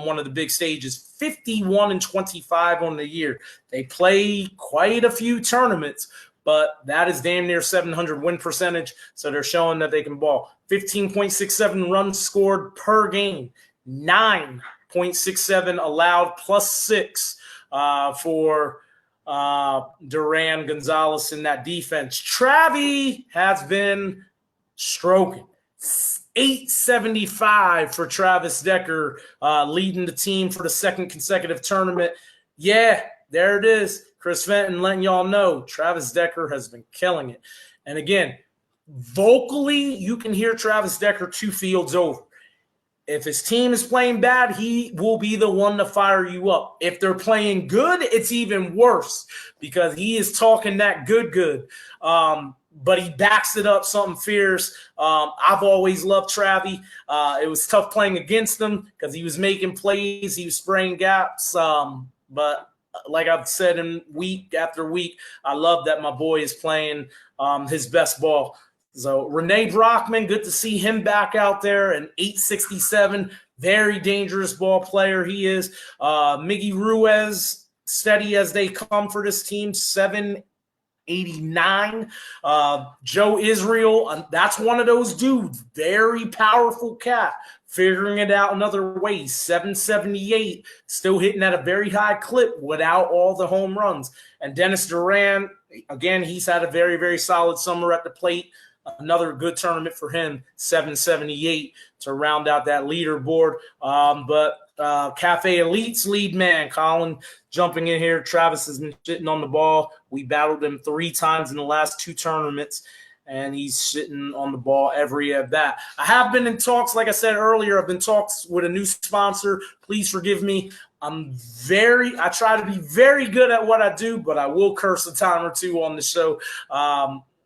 one of the big stages. 51-25 on the year. They play quite a few tournaments, but that is damn near 700 win percentage. So they're showing that they can ball. 15.67 runs scored per game. 9.67 allowed plus 6 for Duran Gonzalez in that defense. Travi has been stroking. 875 for Travis Decker, leading the team for the 2nd consecutive tournament. Yeah, there it is. Chris Fenton letting y'all know Travis Decker has been killing it. And again, vocally, you can hear Travis Decker 2 fields over. If his team is playing bad, he will be the one to fire you up. If they're playing good, it's even worse because he is talking that good. But he backs it up something fierce. I've always loved Travi. It was tough playing against him because he was making plays. He was spraying gaps. But like I've said in week after week, I love that my boy is playing his best ball. So Renee Brockman, good to see him back out there, an 867, very dangerous ball player he is. Miggy Ruiz, steady as they come for this team, 789. Joe Israel, that's one of those dudes, very powerful cat, figuring it out in other ways, 778, still hitting at a very high clip without all the home runs. And Dennis Duran, again, he's had a very, very solid summer at the plate. Another good tournament for him, 778 to round out that leaderboard. But Cafe Elite's lead man, Colin, jumping in here. Travis has been sitting on the ball. We battled him 3 times in the last 2 tournaments, and he's sitting on the ball every at bat. I have been in talks, like I said earlier, I've been in talks with a new sponsor. Please forgive me. I try to be very good at what I do, but I will curse a time or two on the show.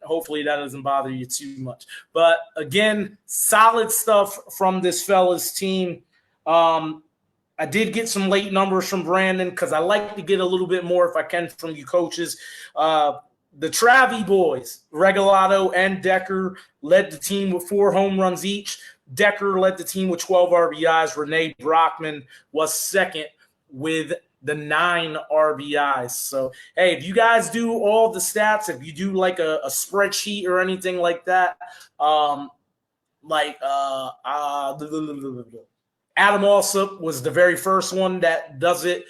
Hopefully that doesn't bother you too much. But, again, solid stuff from this fella's team. I did get some late numbers from Brandon because I like to get a little bit more if I can from you coaches. The Travie boys, Regalado and Decker, led the team with 4 home runs each. Decker led the team with 12 RBIs. Renee Brockman was second with the 9 RBIs. So, hey, if you guys do all the stats, if you do like a spreadsheet or anything like that, Adam Alsop was the very first one that does it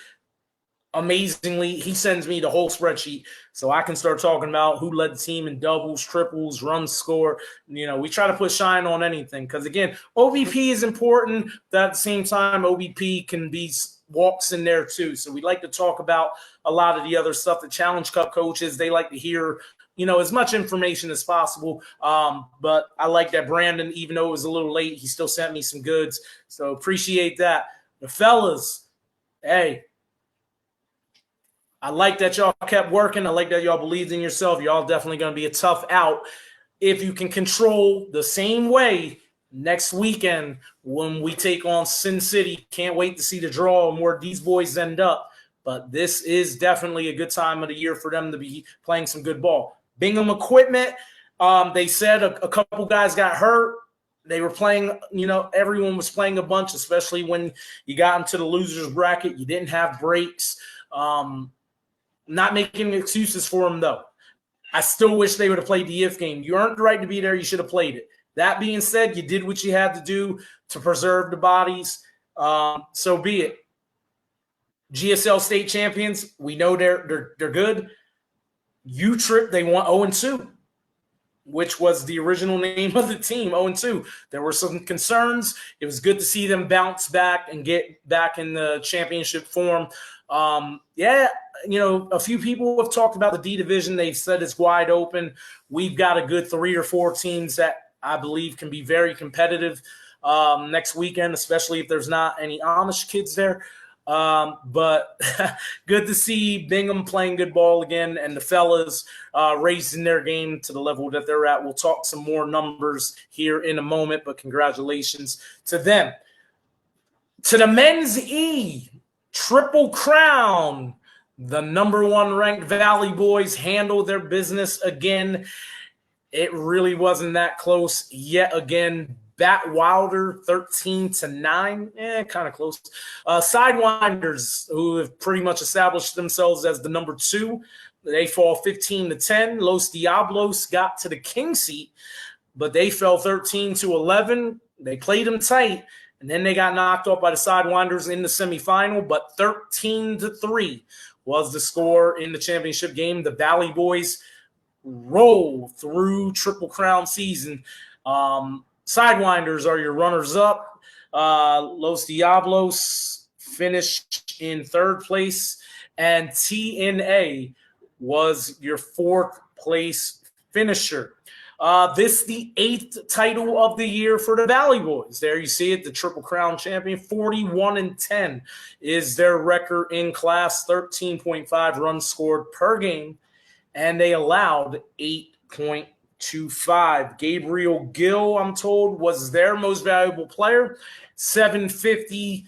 amazingly. He sends me the whole spreadsheet so I can start talking about who led the team in doubles, triples, runs score. We try to put shine on anything because, again, OBP is important, but at the same time, OBP can be walks in there too. So we like to talk about a lot of the other stuff. The Challenge Cup coaches, they like to hear as much information as possible. But I like that Brandon, even though it was a little late, he still sent me some goods. So appreciate that. The fellas, hey, I like that y'all kept working. I like that y'all believed in yourself. Y'all definitely going to be a tough out if you can control the same way next weekend when we take on Sin City. Can't wait to see the draw and where these boys end up. But this is definitely a good time of the year for them to be playing some good ball. Bingham Equipment, they said a couple guys got hurt. They were playing, everyone was playing a bunch, especially when you got into the losers bracket. You didn't have breaks. Not making excuses for them, though. I still wish they would have played the if game. You earned the right to be there. You should have played it. That being said, you did what you had to do to preserve the bodies. So be it. GSL state champions, we know they're good. U-Trip, they won 0-2, which was the original name of the team, 0-2. There were some concerns. It was good to see them bounce back and get back in the championship form. A few people have talked about the D division. They've said it's wide open. We've got a good 3 or 4 teams that I believe can be very competitive next weekend, especially if there's not any Amish kids there. But good to see Bingham playing good ball again and the fellas raising their game to the level that they're at. We'll talk some more numbers here in a moment, but congratulations to them. To the men's E, Triple Crown. The number 1 ranked Valley boys handle their business again. It really wasn't that close yet again. Bat Wilder 13-9, kind of close. Sidewinders, who have pretty much established themselves as the number 2, they fall 15-10. Los Diablos got to the king seat, but they fell 13-11. They played them tight, and then they got knocked off by the Sidewinders in the semifinal. But 13-3 was the score in the championship game. The Valley boys roll through Triple Crown season. Sidewinders are your runners-up. Los Diablos finished in 3rd place, and TNA was your 4th place finisher. This is the 8th title of the year for the Valley boys. There you see it, the Triple Crown champion. 41-10 is their record in class, 13.5 runs scored per game, and they allowed 8.25. Gabriel Gill, I'm told, was their most valuable player. 750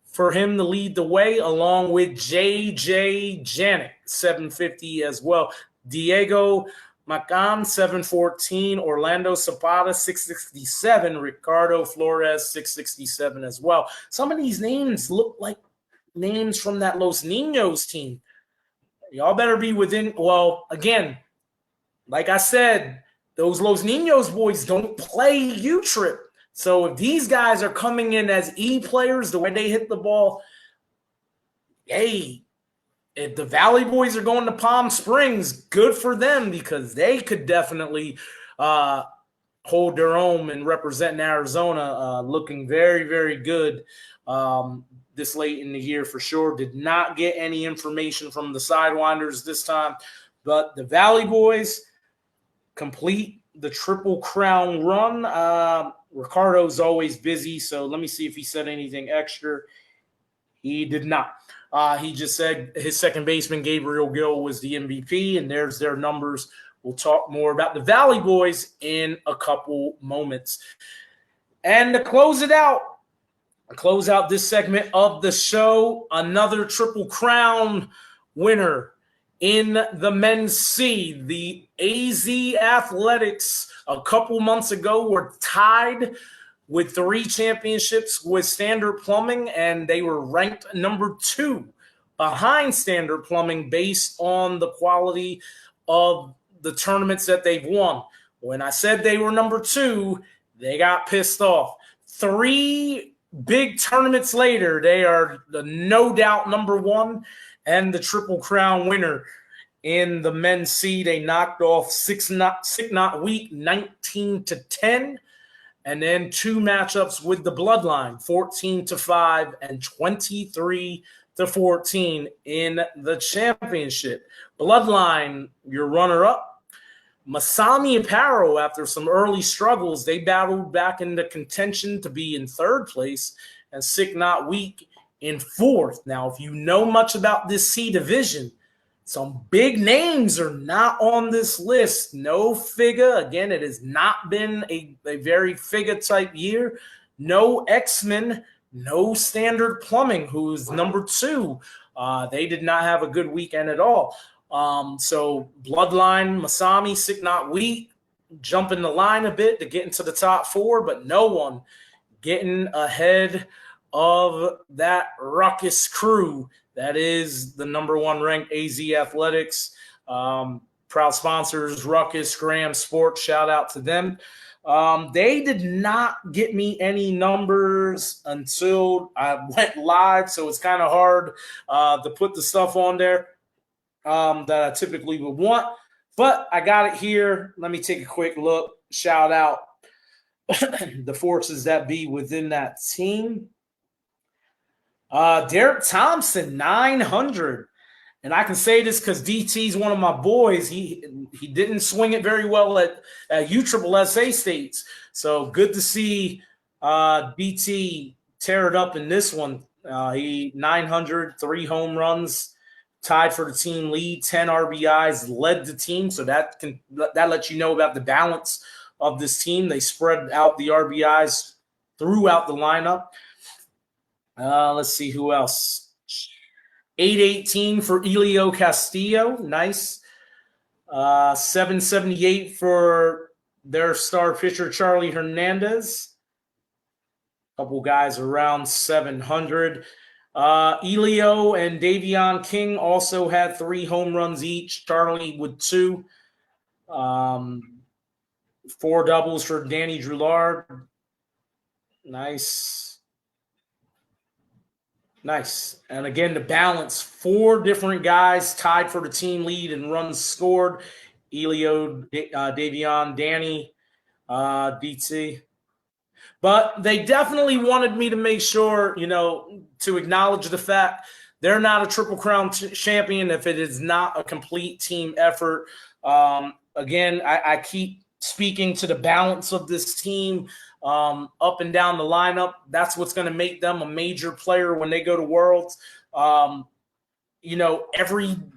for him to lead the way, along with JJ Janet, 750 as well. Diego Macan, 714. Orlando Zapata, 667. Ricardo Flores, 667 as well. Some of these names look like names from that Los Niños team. Y'all better be within, well, again, like I said, those Los Niños boys don't play U-Trip. So if these guys are coming in as E players, the way they hit the ball, hey, if the Valley boys are going to Palm Springs, good for them because they could definitely hold their own and represent Arizona, looking very, very good this late in the year for sure. Did not get any information from the Sidewinders this time, but the Valley boys complete the Triple Crown run. Ricardo's always busy, so let me see if he said anything extra. He did not. He just said his second baseman, Gabriel Gill, was the MVP, and there's their numbers. We'll talk more about the Valley boys in a couple moments. And to close out this segment of the show, another Triple Crown winner In the men's C, the AZ Athletics a couple months ago were tied with 3 championships with Standard Plumbing, and they were ranked number 2 behind Standard Plumbing based on the quality of the tournaments that they've won. When I said they were number 2, they got pissed off. 3 big tournaments later, they are the no doubt number 1 and the Triple Crown winner. In the men's C, they knocked off Six Knot Week 19-10, and then 2 matchups with the Bloodline, 14-5 and 23-14 in the championship. Bloodline, your runner-up. Masami Apparel, after some early struggles, they battled back into contention to be in 3rd place, and Six Knot Week in 4th. Now, if you know much about this C division, some big names are not on this list. No Figure. Again, it has not been a very Figure-type year. No X-Men. No Standard Plumbing, who's number 2. They did not have a good weekend at all. So Bloodline, Masami, Six Knot Week, jumping the line a bit to get into the top 4, but no one getting ahead of that ruckus crew that is the number 1 ranked AZ Athletics. Proud sponsors, Ruckus, Graham Sports, shout out to them. They did not get me any numbers until I went live, so it's kind of hard to put the stuff on there that I typically would want. But I got it here. Let me take a quick look. Shout out the forces that be within that team. Derek Thompson, 900. And I can say this because DT's one of my boys. He didn't swing it very well at USSSA states. So good to see DT tear it up in this one. He 900, 3 home runs, tied for the team lead, 10 RBIs, led the team. So that lets you know about the balance of this team. They spread out the RBIs throughout the lineup. Let's see who else. 818 for Elio Castillo. Nice. 778 for their star pitcher, Charlie Hernandez. A couple guys around 700. Elio and Davion King also had 3 home runs each. Charlie with 2. 4 doubles for Danny Drillard. Nice. And again, the balance, 4 different guys tied for the team lead and runs scored. Elio, Davion, Danny, DT. But they definitely wanted me to make sure, to acknowledge the fact they're not a Triple Crown champion if it is not a complete team effort. Again, I keep speaking to the balance of this team. Up and down the lineup. That's what's going to make them a major player when they go to Worlds. Every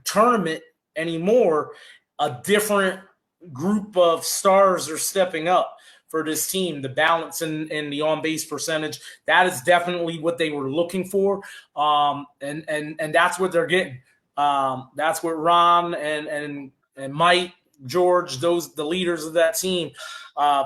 tournament anymore, a different group of stars are stepping up for this team. The balance in the on-base percentage, that is definitely what they were looking for. And that's what they're getting. That's what Ron and Mike, George, the leaders of that team,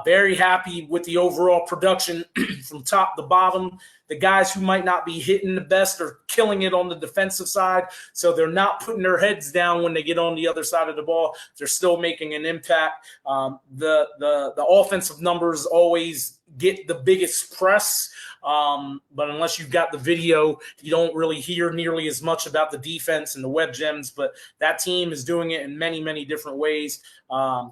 very happy with the overall production from top to bottom. The guys who might not be hitting the best are killing it on the defensive side, so they're not putting their heads down when they get on the other side of the ball. They're still making an impact. The offensive numbers always get the biggest press, but unless you've got the video, you don't really hear nearly as much about the defense and the web gems. But that team is doing it in many, many different ways.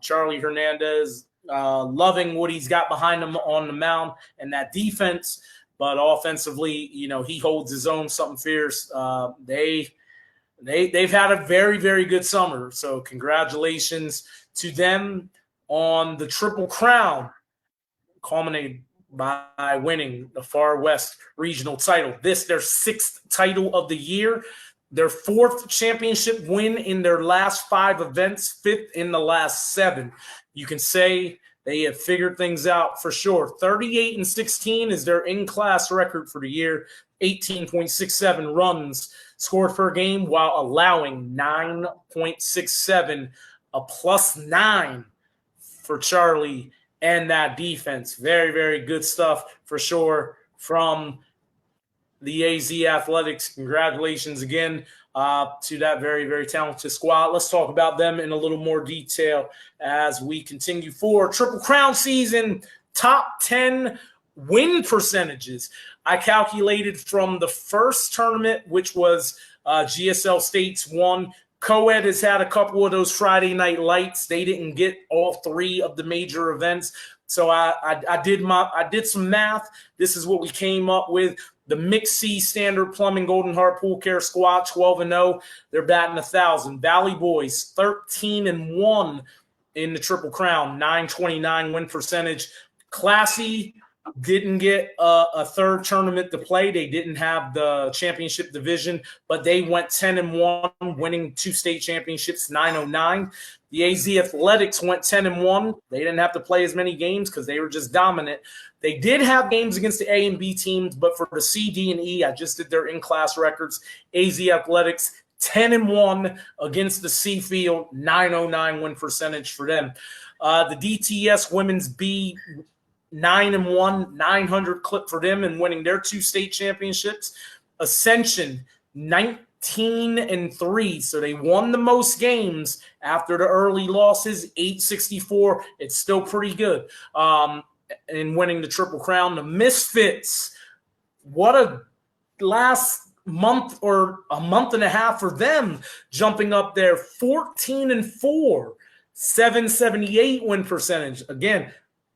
Charlie Hernandez, loving what he's got behind him on the mound and that defense. But offensively, he holds his own, something fierce. They've had a very, very good summer. So congratulations to them on the Triple Crown, culminated by winning the Far West Regional title. This, their 6th title of the year, their 4th championship win in their last 5 events, 5th in the last 7. You can say they have figured things out for sure. 38-16 is their in-class record for the year, 18.67 runs scored per game while allowing 9.67, a +9 for Charlie and that defense. Very, very good stuff for sure from the AZ Athletics. Congratulations again to that very, very talented squad. Let's talk about them in a little more detail as we continue forward. Triple Crown season, top 10 win percentages. I calculated from the first tournament, which was GSL States 1. Co-ed has had a couple of those Friday night lights. They didn't get all three of the major events. So I did some math. This is what we came up with. The Mixed C Standard Plumbing Golden Heart Pool Care Squad, 12-0. They're batting 1,000. Valley Boys, 13-1 in the Triple Crown, 929 win percentage. Classy didn't get a third tournament to play. They didn't have the championship division, but they went 10-1, winning 2 state championships, 909. The AZ Athletics went 10-1. They didn't have to play as many games because they were just dominant. They did have games against the A and B teams, but for the C, D, and E, I just did their in-class records. AZ Athletics, 10-1 against the C field, 909 win percentage for them. The DTS Women's B, 9-1, 900 clip for them and winning their 2 state championships. Ascension, 19-3. So they won the most games after the early losses, 864. It's still pretty good in winning the Triple Crown. The Misfits, what a last month or a month and a half for them, jumping up there, 14-4, 778 win percentage. Again,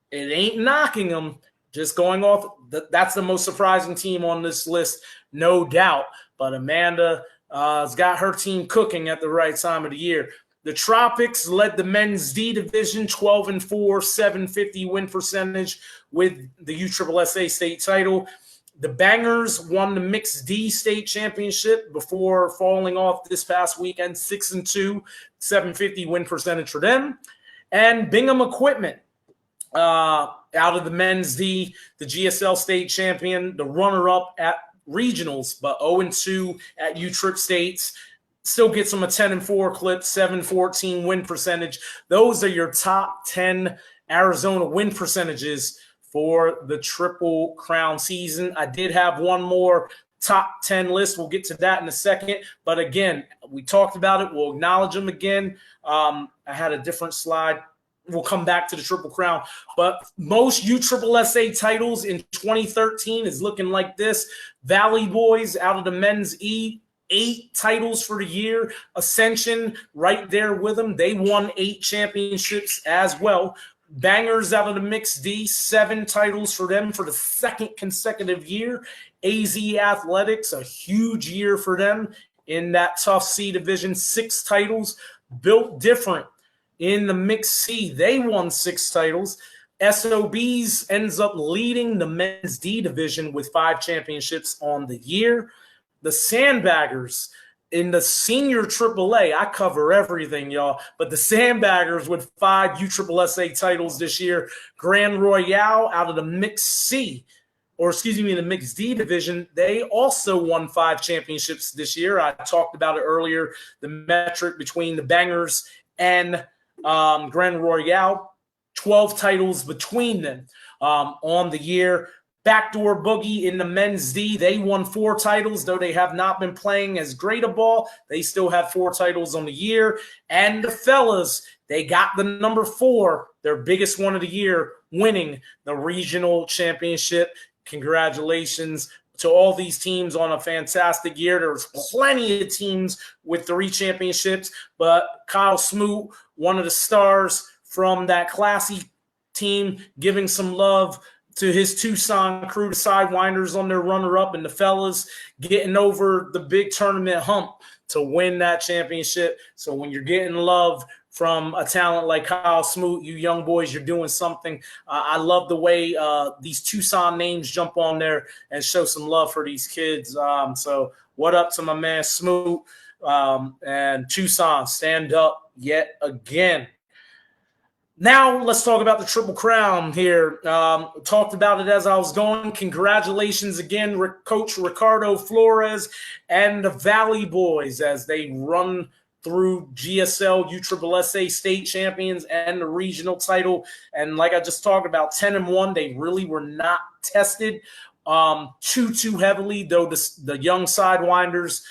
it ain't knocking them, just going off. That's the most surprising team on this list, no doubt. But Amanda has got her team cooking at the right time of the year. The Tropics led the men's D division, 12-4, 750 win percentage with the USSSA state title. The Bangers won the mixed D state championship before falling off this past weekend, 6-2, 750 win percentage for them. And Bingham Equipment, out of the men's D, the GSL state champion, the runner-up at regionals, but 0-2 at U-Trip States. Still gets them a 10-4 clip, 714 win percentage. Those are your top 10 Arizona win percentages for the Triple Crown season. I did have one more top 10 list. We'll get to that in a second. But again, we talked about it. We'll acknowledge them again. I had a different slide. We'll come back to the Triple Crown. But most USSSA titles in 2013 is looking like this. Valley Boys out of the men's E, 8 titles for the year. Ascension right there with them. They won 8 championships as well. Bangers out of the mixed D, 7 titles for them for the 2nd consecutive year. AZ Athletics, a huge year for them in that tough C division, 6 titles. Built Different in the mixed C, they won 6 titles. SOBs ends up leading the men's D division with 5 championships on the year. The Sandbaggers in the senior AAA, I cover everything, y'all, but the Sandbaggers with 5 USSSA titles this year. Grand Royale out of the mixed C, or excuse me, the mixed D division, they also won 5 championships this year. I talked about it earlier, the metric between the Bangers and Grand Royale, 12 titles between them on the year. Backdoor Boogie in the men's D, they won 4 titles, though they have not been playing as great a ball. They still have 4 titles on the year. And the fellas, they got the number 4, their biggest one of the year, winning the regional championship. Congratulations to all these teams on a fantastic year. There was plenty of teams with 3 championships, but Kyle Smoot, one of the stars from that Classy team, giving some love to his Tucson crew, the Sidewinders on their runner-up, and the fellas getting over the big tournament hump to win that championship. So when you're getting love from a talent like Kyle Smoot, you young boys, you're doing something. I love the way these Tucson names jump on there and show some love for these kids. So what up to my man Smoot and Tucson, stand up yet again. Now let's talk about the Triple Crown here. Talked about it as I was going. Congratulations again, Coach Ricardo Flores and the Valley Boys as they run through GSL USSSA state champions and the regional title. And like I just talked about, 10-1, they really were not tested too heavily, though the young Sidewinders,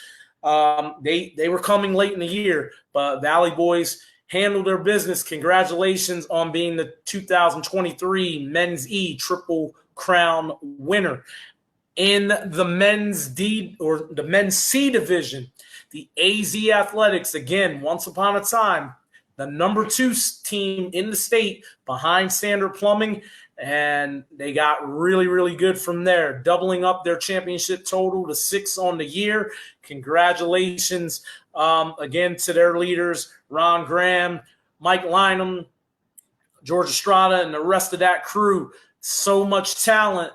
they were coming late in the year, but Valley Boys handle their business. Congratulations on being the 2023 Men's E Triple Crown winner. In the Men's D or the Men's C division, the AZ Athletics, again, once upon a time, the number 2 team in the state behind Standard Plumbing, and they got really, really good from there, doubling up their championship total to 6 on the year. Congratulations again to their leaders, Ron Graham, Mike Lynham, George Estrada, and the rest of that crew. So much talent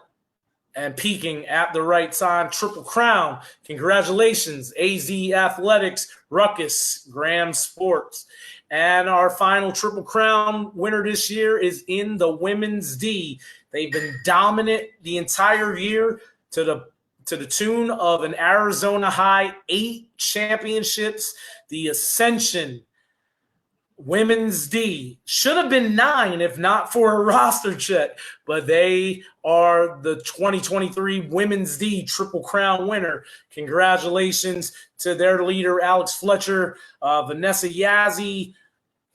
and peaking at the right time. Triple Crown. Congratulations, AZ Athletics, Ruckus, Graham Sports. And our final Triple Crown winner this year is in the Women's D. They've been dominant the entire year to the tune of an Arizona high 8 championships. The Ascension Women's D should have been 9 if not for a roster check, but they are the 2023 Women's D Triple Crown winner. Congratulations to their leader, Alex Fletcher, Vanessa Yazzie,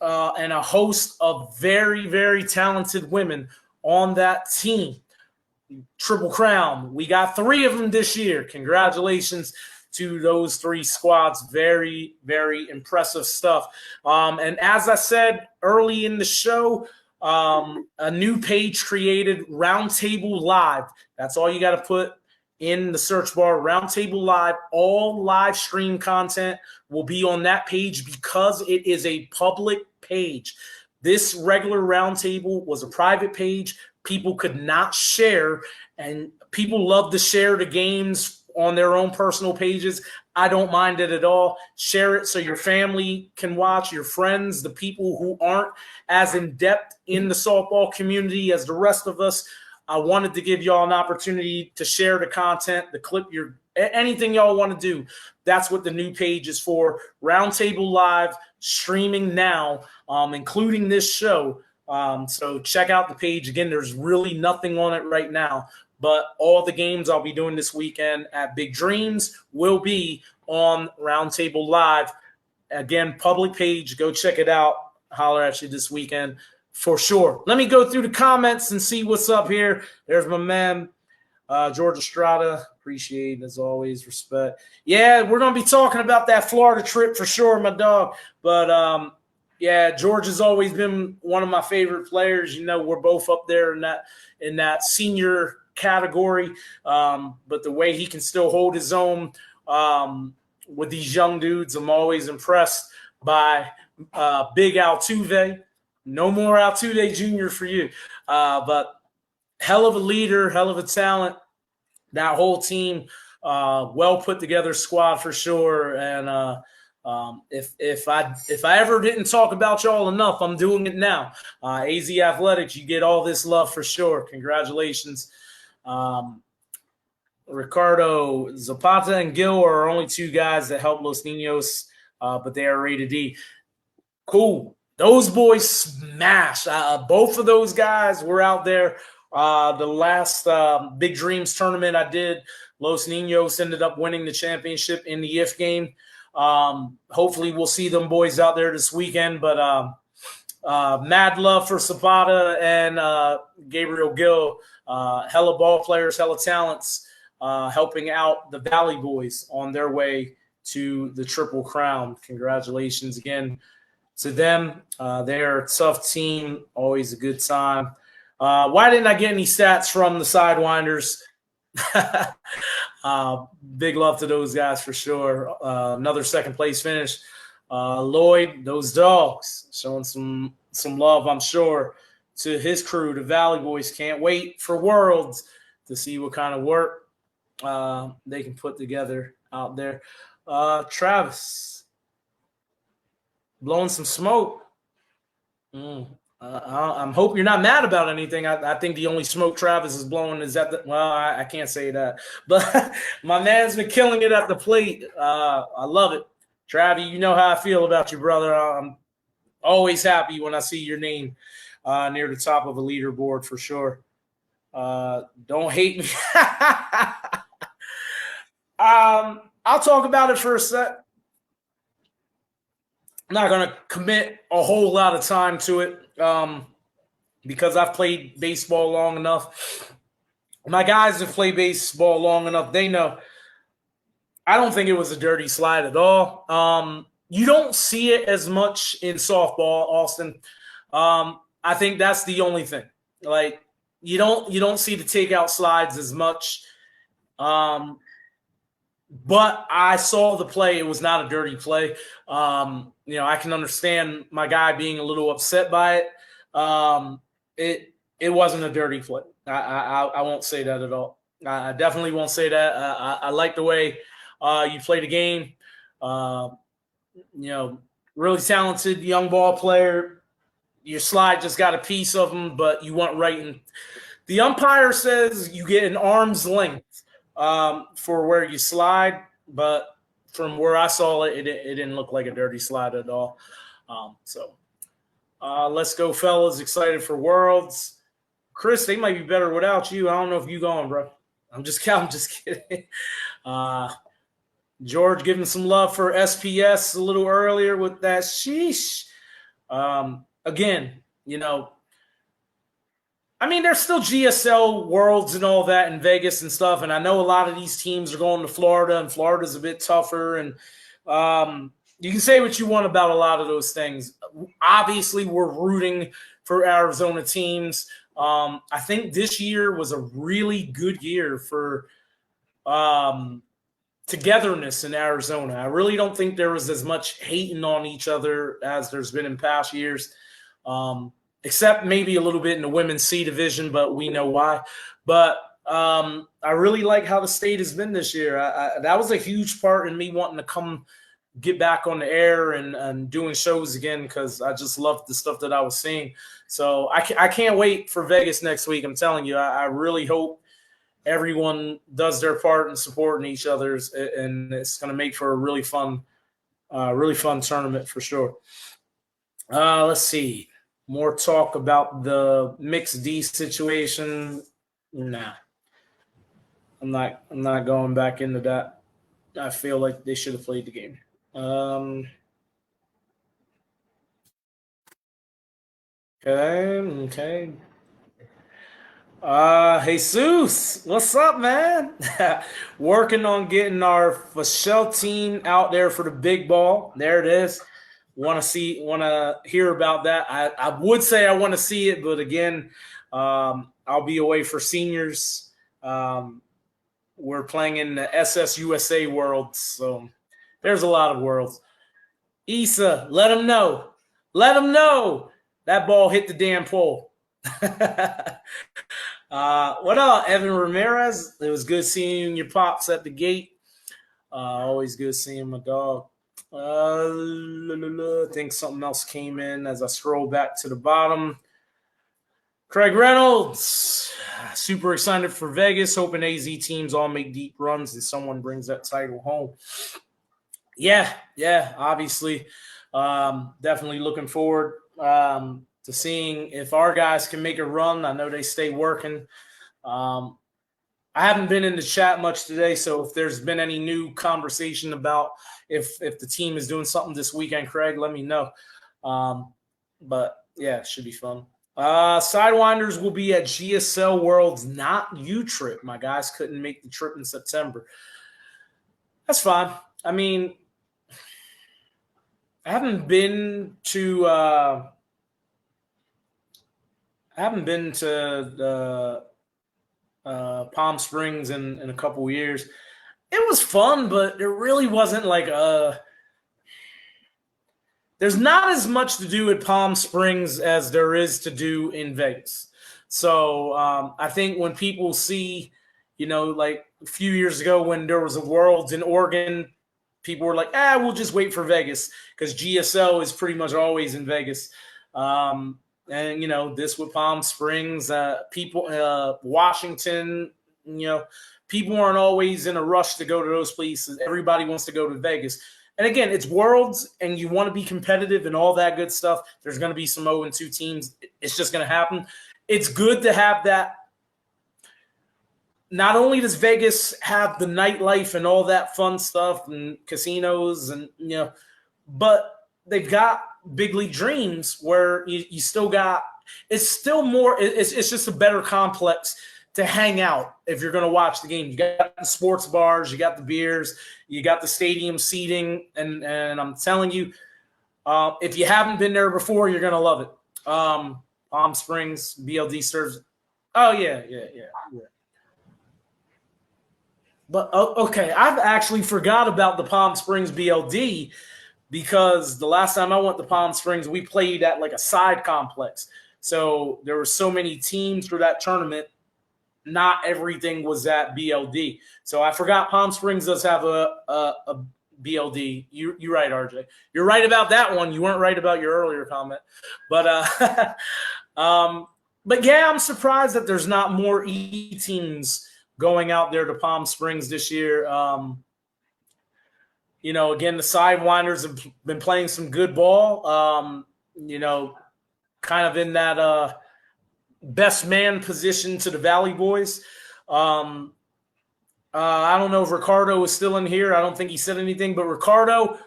and a host of very, very talented women on that team. Triple Crown. We got 3 of them this year. Congratulations to those 3 squads. Very, very impressive stuff. And as I said early in the show, a new page created, Roundtable Live. That's all you got to put in the search bar, Roundtable Live. All live stream content will be on that page because it is a public page. This regular Roundtable was a private page. People could not share, and people love to share the games on their own personal pages. I don't mind it at all. Share it so your family can watch, your friends, the people who aren't as in-depth in the softball community as the rest of us. I wanted to give y'all an opportunity to share the content, the clip, anything y'all want to do. That's what the new page is for. Roundtable Live, streaming now, including this show. So check out the page. Again, there's really nothing on it right now, but all the games I'll be doing this weekend at Big Dreams will be on Roundtable Live. Again, public page. Go check it out. Holler at you this weekend for sure. Let me go through the comments and see what's up here. There's my man, George Estrada. Appreciate it, as always. Respect. Yeah, we're going to be talking about that Florida trip for sure, my dog. But, yeah, George has always been one of my favorite players. You know, we're both up there in that senior category. But the way he can still hold his own with these young dudes, I'm always impressed by Big Altuve. No more Altuve Jr. for you. But hell of a leader, hell of a talent. That whole team, well put together squad for sure. And if I ever didn't talk about y'all enough, I'm doing it now. AZ Athletics, you get all this love for sure. Congratulations. Ricardo, Zapata, and Gil are only 2 guys that help Los Niños, but they are rated D. Cool. Those boys smash. Both of those guys were out there. The last Big Dreams tournament I did, Los Niños ended up winning the championship in the IF game. Hopefully we'll see them boys out there this weekend, but mad love for Zapata and Gabriel Gill. Hella ball players, hella talents, helping out the Valley Boys on their way to the Triple Crown. Congratulations again to them. They're a tough team, always a good time. Why didn't I get any stats from the Sidewinders? Big love to those guys for sure. Another second place finish. Lloyd, those dogs, showing some love, I'm sure, to his crew, the Valley Boys. Can't wait for Worlds to see what kind of work they can put together out there. Travis, blowing some smoke. I'm hope you're not mad about anything. I think the only smoke Travis is blowing is at the. Well, I can't say that, but my man's been killing it at the plate. I love it, Travi. You know how I feel about you, brother. I'm always happy when I see your name near the top of a leaderboard for sure. Don't hate me. I'll talk about it for a sec. I'm not going to commit a whole lot of time to it because I've played baseball long enough. My guys have played baseball long enough. They know. I don't think it was a dirty slide at all. You don't see it as much in softball, Austin. I think that's the only thing. Like you don't see the takeout slides as much. But I saw the play. It was not a dirty play. I can understand my guy being a little upset by it. It wasn't a dirty play. I won't say that at all. I definitely won't say that. I like the way you play the game. Really talented young ball player. Your slide just got a piece of him, but you went right in. The umpire says you get an arm's length for where you slide, but from where I saw it, it didn't look like a dirty slide at all. Let's go, fellas. Excited for Worlds. Chris, they might be better without you. I don't know if you going, bro. I'm just kidding. George giving some love for SPS a little earlier with that sheesh. Again, there's still GSL Worlds and all that in Vegas and stuff, and I know a lot of these teams are going to Florida, and Florida's a bit tougher, and you can say what you want about a lot of those things. Obviously, we're rooting for Arizona teams. I think this year was a really good year for togetherness in Arizona. I really don't think there was as much hating on each other as there's been in past years. Except maybe a little bit in the women's C division, but we know why. But I really like how the state has been this year. That was a huge part in me wanting to get back on the air and doing shows again because I just loved the stuff that I was seeing. So I can't wait for Vegas next week. I'm telling you, I really hope everyone does their part in supporting each other's, and it's going to make for a really fun tournament for sure. Let's see. More talk about the mixed D situation. Nah. I'm not going back into that. I feel like they should have played the game. Okay. Jesus, what's up, man? Working on getting our Fashel team out there for the big ball. There it is. Want to hear about that. I would say I want to see it, but again, I'll be away for seniors. We're playing in the USSSA Worlds, so there's a lot of worlds. Issa, let them know. Let them know that ball hit the damn pole. What up, Evan Ramirez? It was good seeing your pops at the gate. Always good seeing my dog. I think something else came in as I scroll back to the bottom. Craig Reynolds, super excited for Vegas, hoping AZ teams all make deep runs and someone brings that title home. Yeah, obviously. Definitely looking forward to seeing if our guys can make a run. I know they stay working. I haven't been in the chat much today, so if there's been any new conversation about if the team is doing something this weekend, Craig, let me know. But yeah, it should be fun. Sidewinders will be at GSL Worlds, not U-Trip. My guys couldn't make the trip in September. That's fine. I mean, I haven't been to Palm Springs in a couple years. It was fun, but there really wasn't like there's not as much to do at Palm Springs as there is to do in Vegas. So I think when people see, like a few years ago when there was a Worlds in Oregon, people were like, we'll just wait for Vegas because GSL is pretty much always in Vegas. And, this with Palm Springs, people, Washington, people aren't always in a rush to go to those places. Everybody wants to go to Vegas. And again, it's Worlds, and you want to be competitive and all that good stuff. There's going to be some 0-2 teams. It's just going to happen. It's good to have that. Not only does Vegas have the nightlife and all that fun stuff and casinos and, but they've got big league dreams where you still got – it's still more – it's just a better complex to hang out if you're going to watch the game. You got the sports bars, you got the beers, you got the stadium seating, and I'm telling you, if you haven't been there before, you're going to love it. Palm Springs, BLD serves – oh, yeah. But, okay, I've actually forgot about the Palm Springs BLD because the last time I went to Palm Springs, we played at like a side complex. So there were so many teams for that tournament. Not everything was at BLD. So I forgot Palm Springs does have a BLD. You're right, RJ. You're right about that one. You weren't right about your earlier comment. But but yeah, I'm surprised that there's not more E teams going out there to Palm Springs this year. Again, the Sidewinders have been playing some good ball. Kind of in that best man position to the Valley Boys. I don't know if Ricardo is still in here. I don't think he said anything. But Ricardo,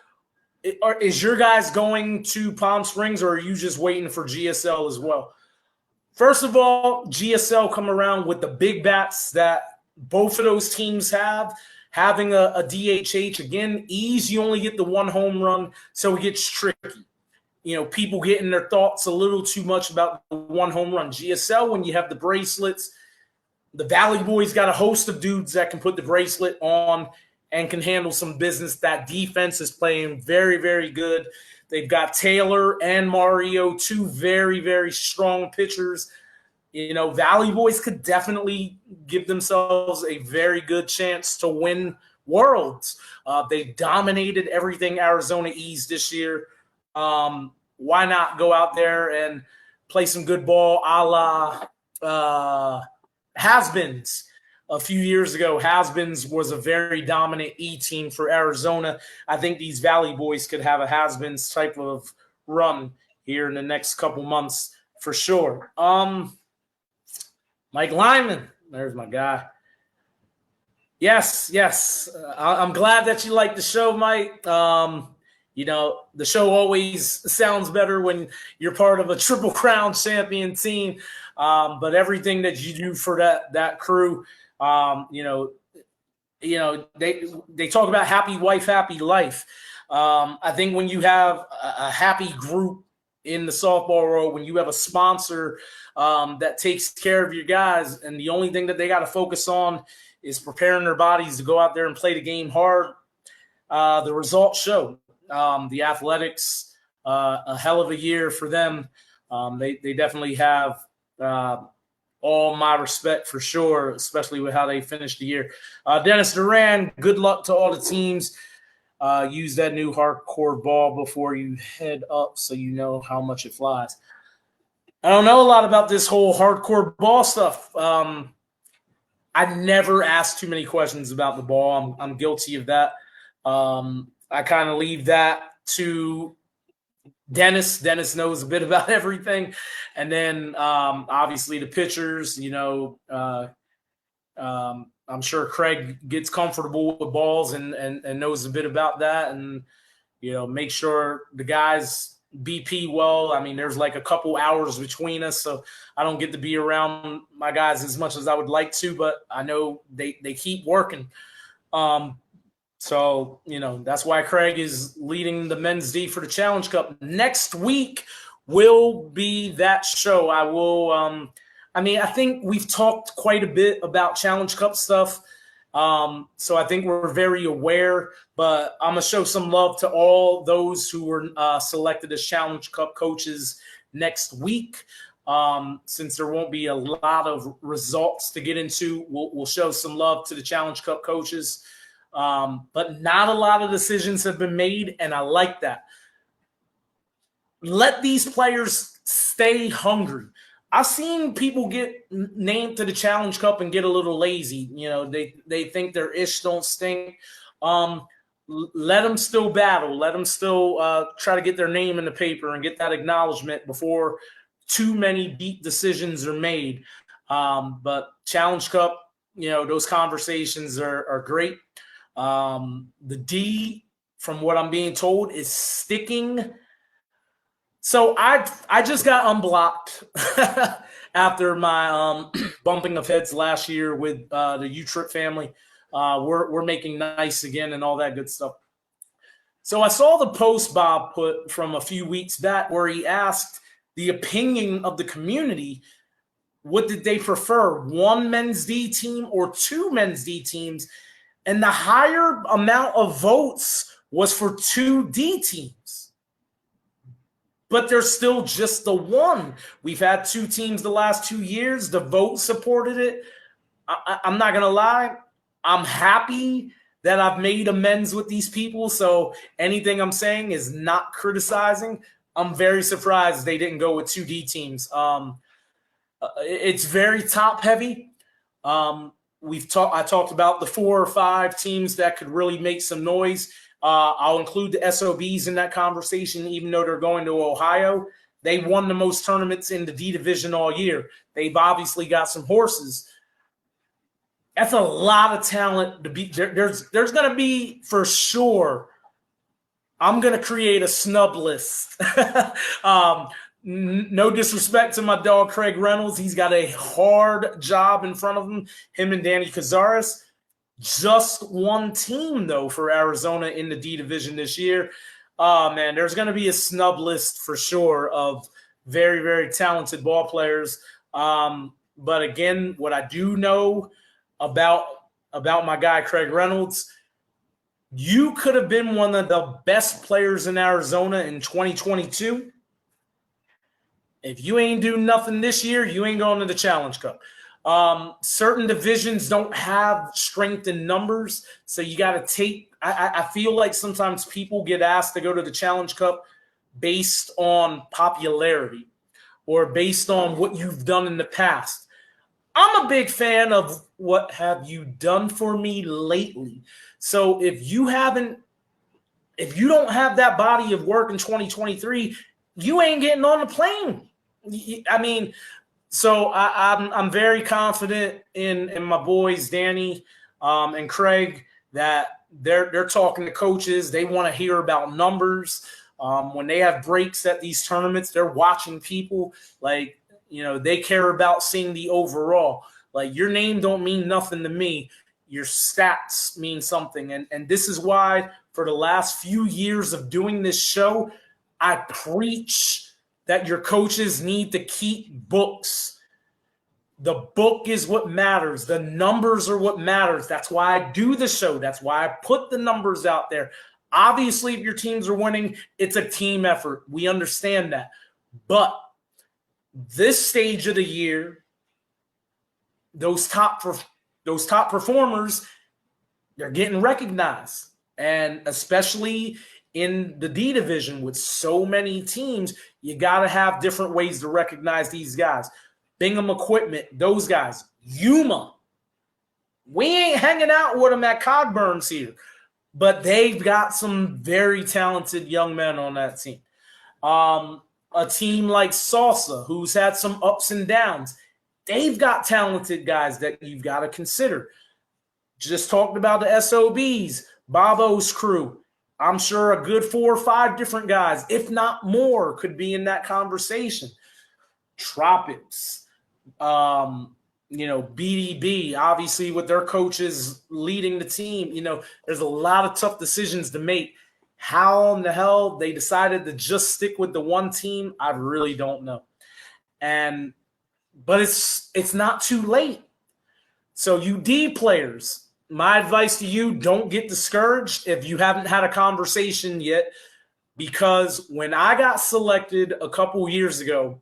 is your guys going to Palm Springs, or are you just waiting for GSL as well? First of all, GSL come around with the big bats that both of those teams have. Having a DHH, again, ease, you only get the one home run, so it gets tricky. People getting their thoughts a little too much about the one home run. GSL, when you have the bracelets, the Valley Boys got a host of dudes that can put the bracelet on and can handle some business. That defense is playing very, very good. They've got Taylor and Mario, two very, very strong pitchers. Valley Boys could definitely give themselves a very good chance to win Worlds. They dominated everything Arizona East this year. Why not go out there and play some good ball a la Has-Beens a few years ago? Has-Beens was a very dominant E team for Arizona. I think these Valley Boys could have a Has-Beens type of run here in the next couple months for sure. Mike Lyman, there's my guy. Yes. I'm glad that you like the show, Mike. The show always sounds better when you're part of a Triple Crown champion team. But everything that you do for that crew, they talk about happy wife, happy life. I think when you have a happy group in the softball world, when you have a sponsor that takes care of your guys, and the only thing that they got to focus on is preparing their bodies to go out there and play the game hard, the results show. The Athletics, a hell of a year for them. They definitely have all my respect for sure, especially with how they finished the year. Dennis Duran, good luck to all the teams. Use that new hardcore ball before you head up so you know how much it flies. I don't know a lot about this whole hardcore ball stuff. I never asked too many questions about the ball. I'm guilty of that. I kind of leave that to Dennis. Dennis knows a bit about everything. And then obviously the pitchers, I'm sure Craig gets comfortable with balls and knows a bit about that, and make sure the guys BP well. I mean, there's like a couple hours between us, so I don't get to be around my guys as much as I would like to, but I know they keep working. So that's why Craig is leading the men's D for the Challenge Cup. Next week will be that show. I will I think we've talked quite a bit about Challenge Cup stuff. So I think we're very aware, but I'm going to show some love to all those who were selected as Challenge Cup coaches next week. Since there won't be a lot of results to get into, we'll show some love to the Challenge Cup coaches. But not a lot of decisions have been made, and I like that. let these players stay hungry. I've seen people get named to the Challenge Cup and get a little lazy. They think their ish don't stink. Let them still battle. Let them still try to get their name in the paper and get that acknowledgement before too many deep decisions are made. But Challenge Cup, those conversations are great. The D, from what I'm being told, is sticking. So I just got unblocked after my bumping of heads last year with the U-Trip family. We're making nice again and all that good stuff. So I saw the post Bob put from a few weeks back where he asked the opinion of the community. What did they prefer, one men's D team or two men's D teams? And the higher amount of votes was for two D teams. But there's still just the one. We've had two teams the last 2 years. The vote supported it. I'm not going to lie. I'm happy that I've made amends with these people. So anything I'm saying is not criticizing. I'm very surprised they didn't go with two D teams. It's very top heavy. I talked about the 4 or 5 teams that could really make some noise. I'll include the SOBs in that conversation, even though they're going to Ohio. They won the most tournaments in the D division all year. They've obviously got some horses. That's a lot of talent to be. There's going to be, for sure, I'm going to create a snub list. No disrespect to my dog, Craig Reynolds. He's got a hard job in front of him and Danny Cazares. Just one team, though, for Arizona in the D division this year. Man, there's going to be a snub list for sure of very, very talented ball players. But again, what I do know about my guy, Craig Reynolds, you could have been one of the best players in Arizona in 2022. If you ain't doing nothing this year, you ain't going to the Challenge Cup. Certain divisions don't have strength in numbers, so you got to take – I feel like sometimes people get asked to go to the Challenge Cup based on popularity or based on what you've done in the past. I'm a big fan of what have you done for me lately. So if you don't have that body of work in 2023, you ain't getting on the plane. I mean, so I'm very confident in my boys, Danny and Craig, that they're talking to coaches. They want to hear about numbers. When they have breaks at these tournaments, they're watching people. Like, they care about seeing the overall. Like, your name don't mean nothing to me. Your stats mean something. And this is why for the last few years of doing this show, I preach that your coaches need to keep books. The book is what matters. The numbers are what matters. That's why I do the show. That's why I put the numbers out there. Obviously, if your teams are winning, it's a team effort. We understand that. But this stage of the year, those top performers, they're getting recognized. And especially in the D division with so many teams, you got to have different ways to recognize these guys. Bingham Equipment, those guys. Yuma. We ain't hanging out with them at Cogburns here, but they've got some very talented young men on that team. A team like Salsa, who's had some ups and downs, they've got talented guys that you've got to consider. Just talked about the SOBs, Bobo's crew. I'm sure a good 4 or 5 different guys, if not more, could be in that conversation. Tropics, BDB, obviously with their coaches leading the team, there's a lot of tough decisions to make. How in the hell they decided to just stick with the one team, I really don't know. But it's not too late. So you D players, my advice to you, don't get discouraged if you haven't had a conversation yet, because when I got selected a couple years ago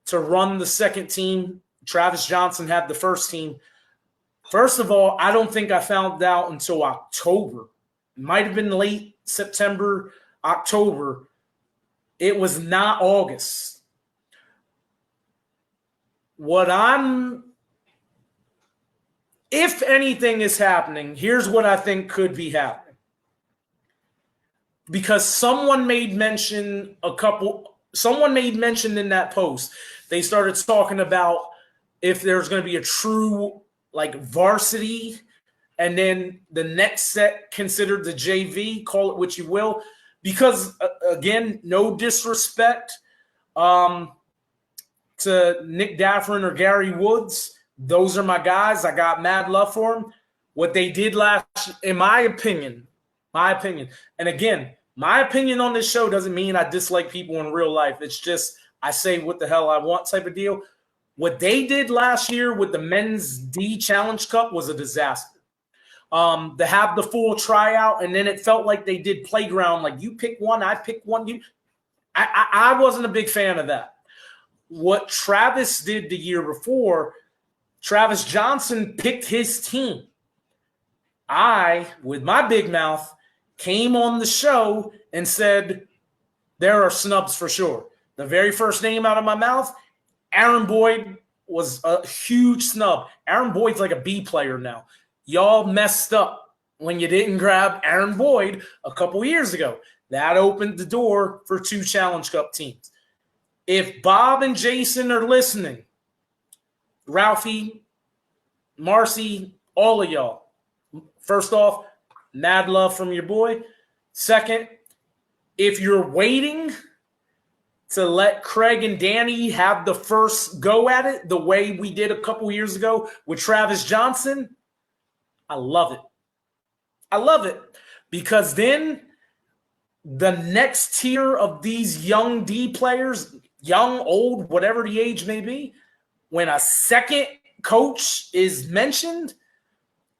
to run the second team, Travis Johnson had the first team. First of all, I don't think I found out until October. It might have been late September, October. It was not August. If anything is happening, here's what I think could be happening. Because someone made mention in that post. They started talking about if there's going to be a true like varsity, and then the next set considered the JV, call it what you will. Because again, no disrespect to Nick Daffrin or Gary Woods. Those are my guys. I got mad love for them. What they did in my opinion, and again, my opinion on this show doesn't mean I dislike people in real life. It's just I say what the hell I want type of deal. What they did last year with the Men's D Challenge Cup was a disaster. To have the full tryout, and then it felt like they did playground, like you pick one, I pick one. I wasn't a big fan of that. What Travis did the year before, Travis Johnson picked his team. I, with my big mouth, came on the show and said, there are snubs for sure. The very first name out of my mouth, Aaron Boyd, was a huge snub. Aaron Boyd's like a B player now. Y'all messed up when you didn't grab Aaron Boyd a couple years ago. That opened the door for 2 Challenge Cup teams. If Bob and Jason are listening, Ralphie, Marcy, all of y'all, first off, mad love from your boy. Second, if you're waiting to let Craig and Danny have the first go at it the way we did a couple years ago with Travis Johnson, I love it. I love it because then the next tier of these young D players, young, old, whatever the age may be, when a second coach is mentioned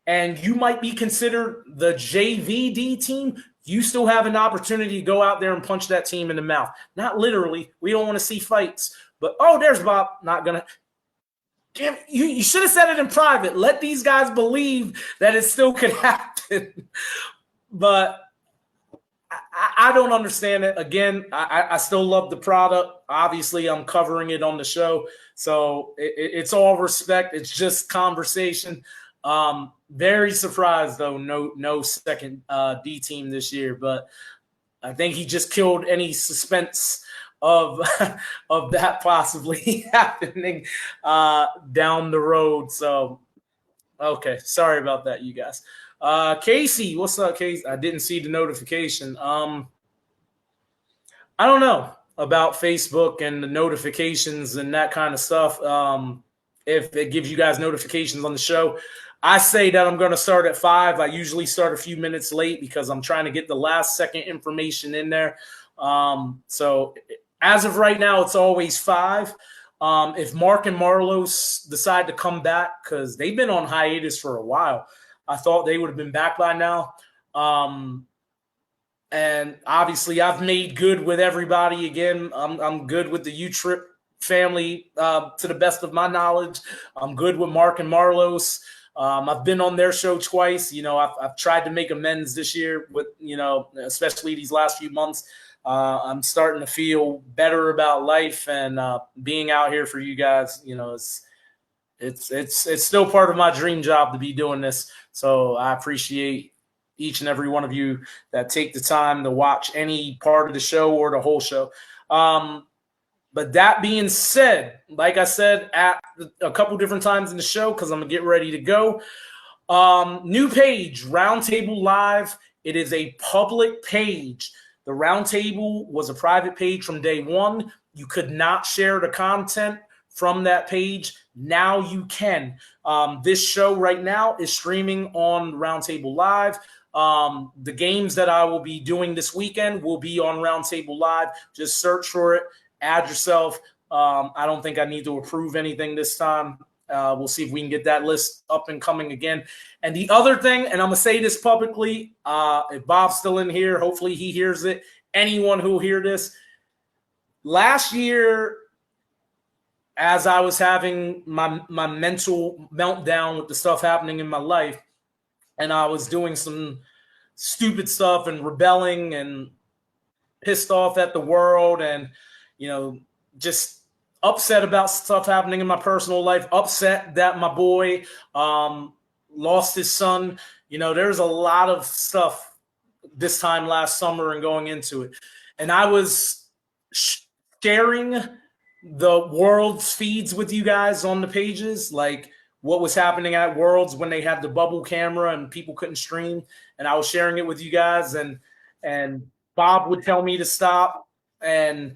and you might be considered the JVD team, you still have an opportunity to go out there and punch that team in the mouth. Not literally. We don't want to see fights. But, oh, there's Bob. Not going to. Damn, you should have said it in private. Let these guys believe that it still could happen. But I don't understand it. Again, I still love the product. Obviously, I'm covering it on the show. So it's all respect. It's just conversation. Very surprised, though, no second D team this year. But I think he just killed any suspense of that possibly happening down the road. So, okay. Sorry about that, you guys. Casey, what's up, Casey? I didn't see the notification. I don't know about Facebook and the notifications and that kind of stuff. If it gives you guys notifications on the show, I say that I'm going to start at 5. I usually start a few minutes late because I'm trying to get the last second information in there. So as of right now, it's always 5. If Mark and Marlos decide to come back, because they've been on hiatus for a while, I thought they would have been back by now. And obviously, I've made good with everybody again. I'm good with the U-Trip family to the best of my knowledge. I'm good with Mark and Marlos. I've been on their show twice. You know, I've tried to make amends this year with, you know, especially these last few months. I'm starting to feel better about life and being out here for you guys. You know, it's still part of my dream job to be doing this. So I appreciate each and every one of you that take the time to watch any part of the show or the whole show. But that being said, like I said at a couple different times in the show, because I'm going to get ready to go, new page, Roundtable Live. It is a public page. The Roundtable was a private page from day one. You could not share the content from that page. Now you can. This show right now is streaming on Roundtable Live. The games that I will be doing this weekend will be on Roundtable Live. Just search for it. Add yourself. I don't think I need to approve anything this time. We'll see if we can get that list up and coming again. And the other thing, and I'm going to say this publicly, if Bob's still in here, hopefully he hears it. Anyone who will hear this. Last year, as I was having my mental meltdown with the stuff happening in my life, and I was doing some stupid stuff and rebelling and pissed off at the world and, just upset about stuff happening in my personal life, upset that my boy lost his son. There's a lot of stuff this time last summer and going into it. And I was sharing the Worlds feeds with you guys on the pages, like what was happening at Worlds when they had the bubble camera and people couldn't stream. And I was sharing it with you guys, and Bob would tell me to stop, and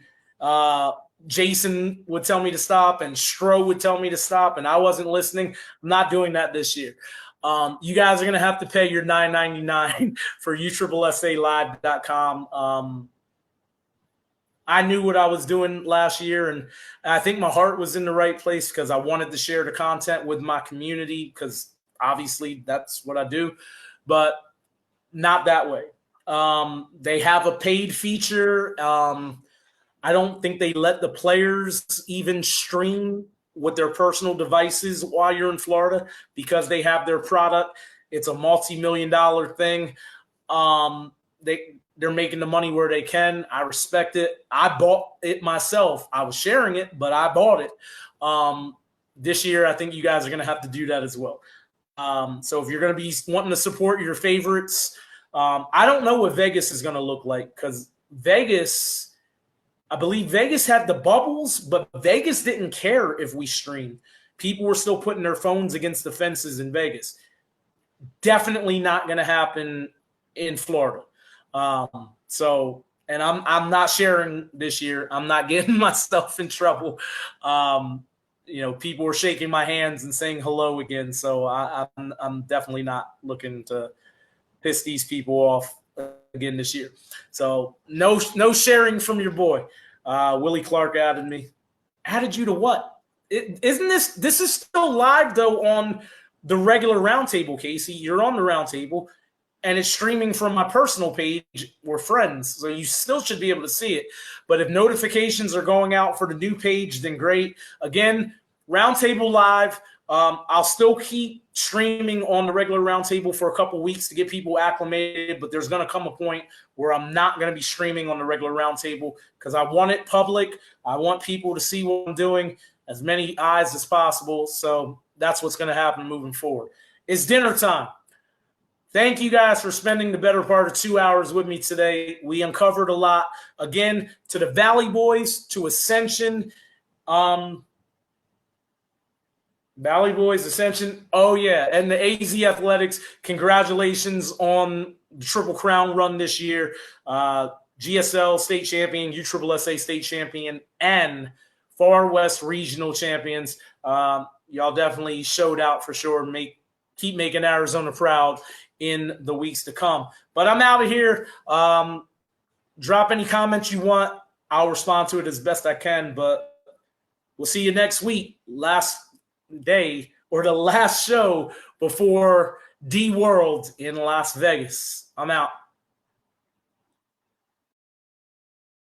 Jason would tell me to stop, and Stro would tell me to stop, and I wasn't listening. I'm not doing that this year. You guys are going to have to pay your $9.99 for USSSAlive.com. I knew what I was doing last year, and I think my heart was in the right place because I wanted to share the content with my community because obviously that's what I do, but not that way. They have a paid feature. I don't think they let the players even stream with their personal devices while you're in Florida because they have their product. It's a multi-million-dollar thing. They're making the money where they can. I respect it. I bought it myself. I was sharing it, but I bought it. This year, I think you guys are going to have to do that as well. So if you're going to be wanting to support your favorites, I don't know what Vegas is going to look like because I believe Vegas had the bubbles, but Vegas didn't care if we streamed. People were still putting their phones against the fences in Vegas. Definitely not going to happen in Florida. And I'm not sharing this year. I'm not getting myself in trouble. People were shaking my hands and saying hello again. So I'm definitely not looking to piss these people off again this year. So no sharing from your boy. Willie Clark added me. Added you to what? Isn't this is still live though on the regular roundtable, Casey? You're on the roundtable. And it's streaming from my personal page. We're friends, so you still should be able to see it. But if notifications are going out for the new page, then great. Again, Roundtable Live. I'll still keep streaming on the regular Roundtable for a couple weeks to get people acclimated, but there's going to come a point where I'm not going to be streaming on the regular Roundtable because I want it public. I want people to see what I'm doing, as many eyes as possible. So that's what's going to happen moving forward. It's dinner time. Thank you guys for spending the better part of 2 hours with me today. We uncovered a lot. Again, to the Valley Boys, to Ascension. Valley Boys, Ascension. Oh, yeah. And the AZ Athletics, congratulations on the Triple Crown run this year. GSL state champion, USSSA state champion, and Far West regional champions. Y'all definitely showed out for sure. Keep making Arizona proud in the weeks to come. But I'm out of here. Drop any comments you want. I'll respond to it as best I can. But we'll see you next week. Last day or the last show before D World in Las Vegas. I'm out.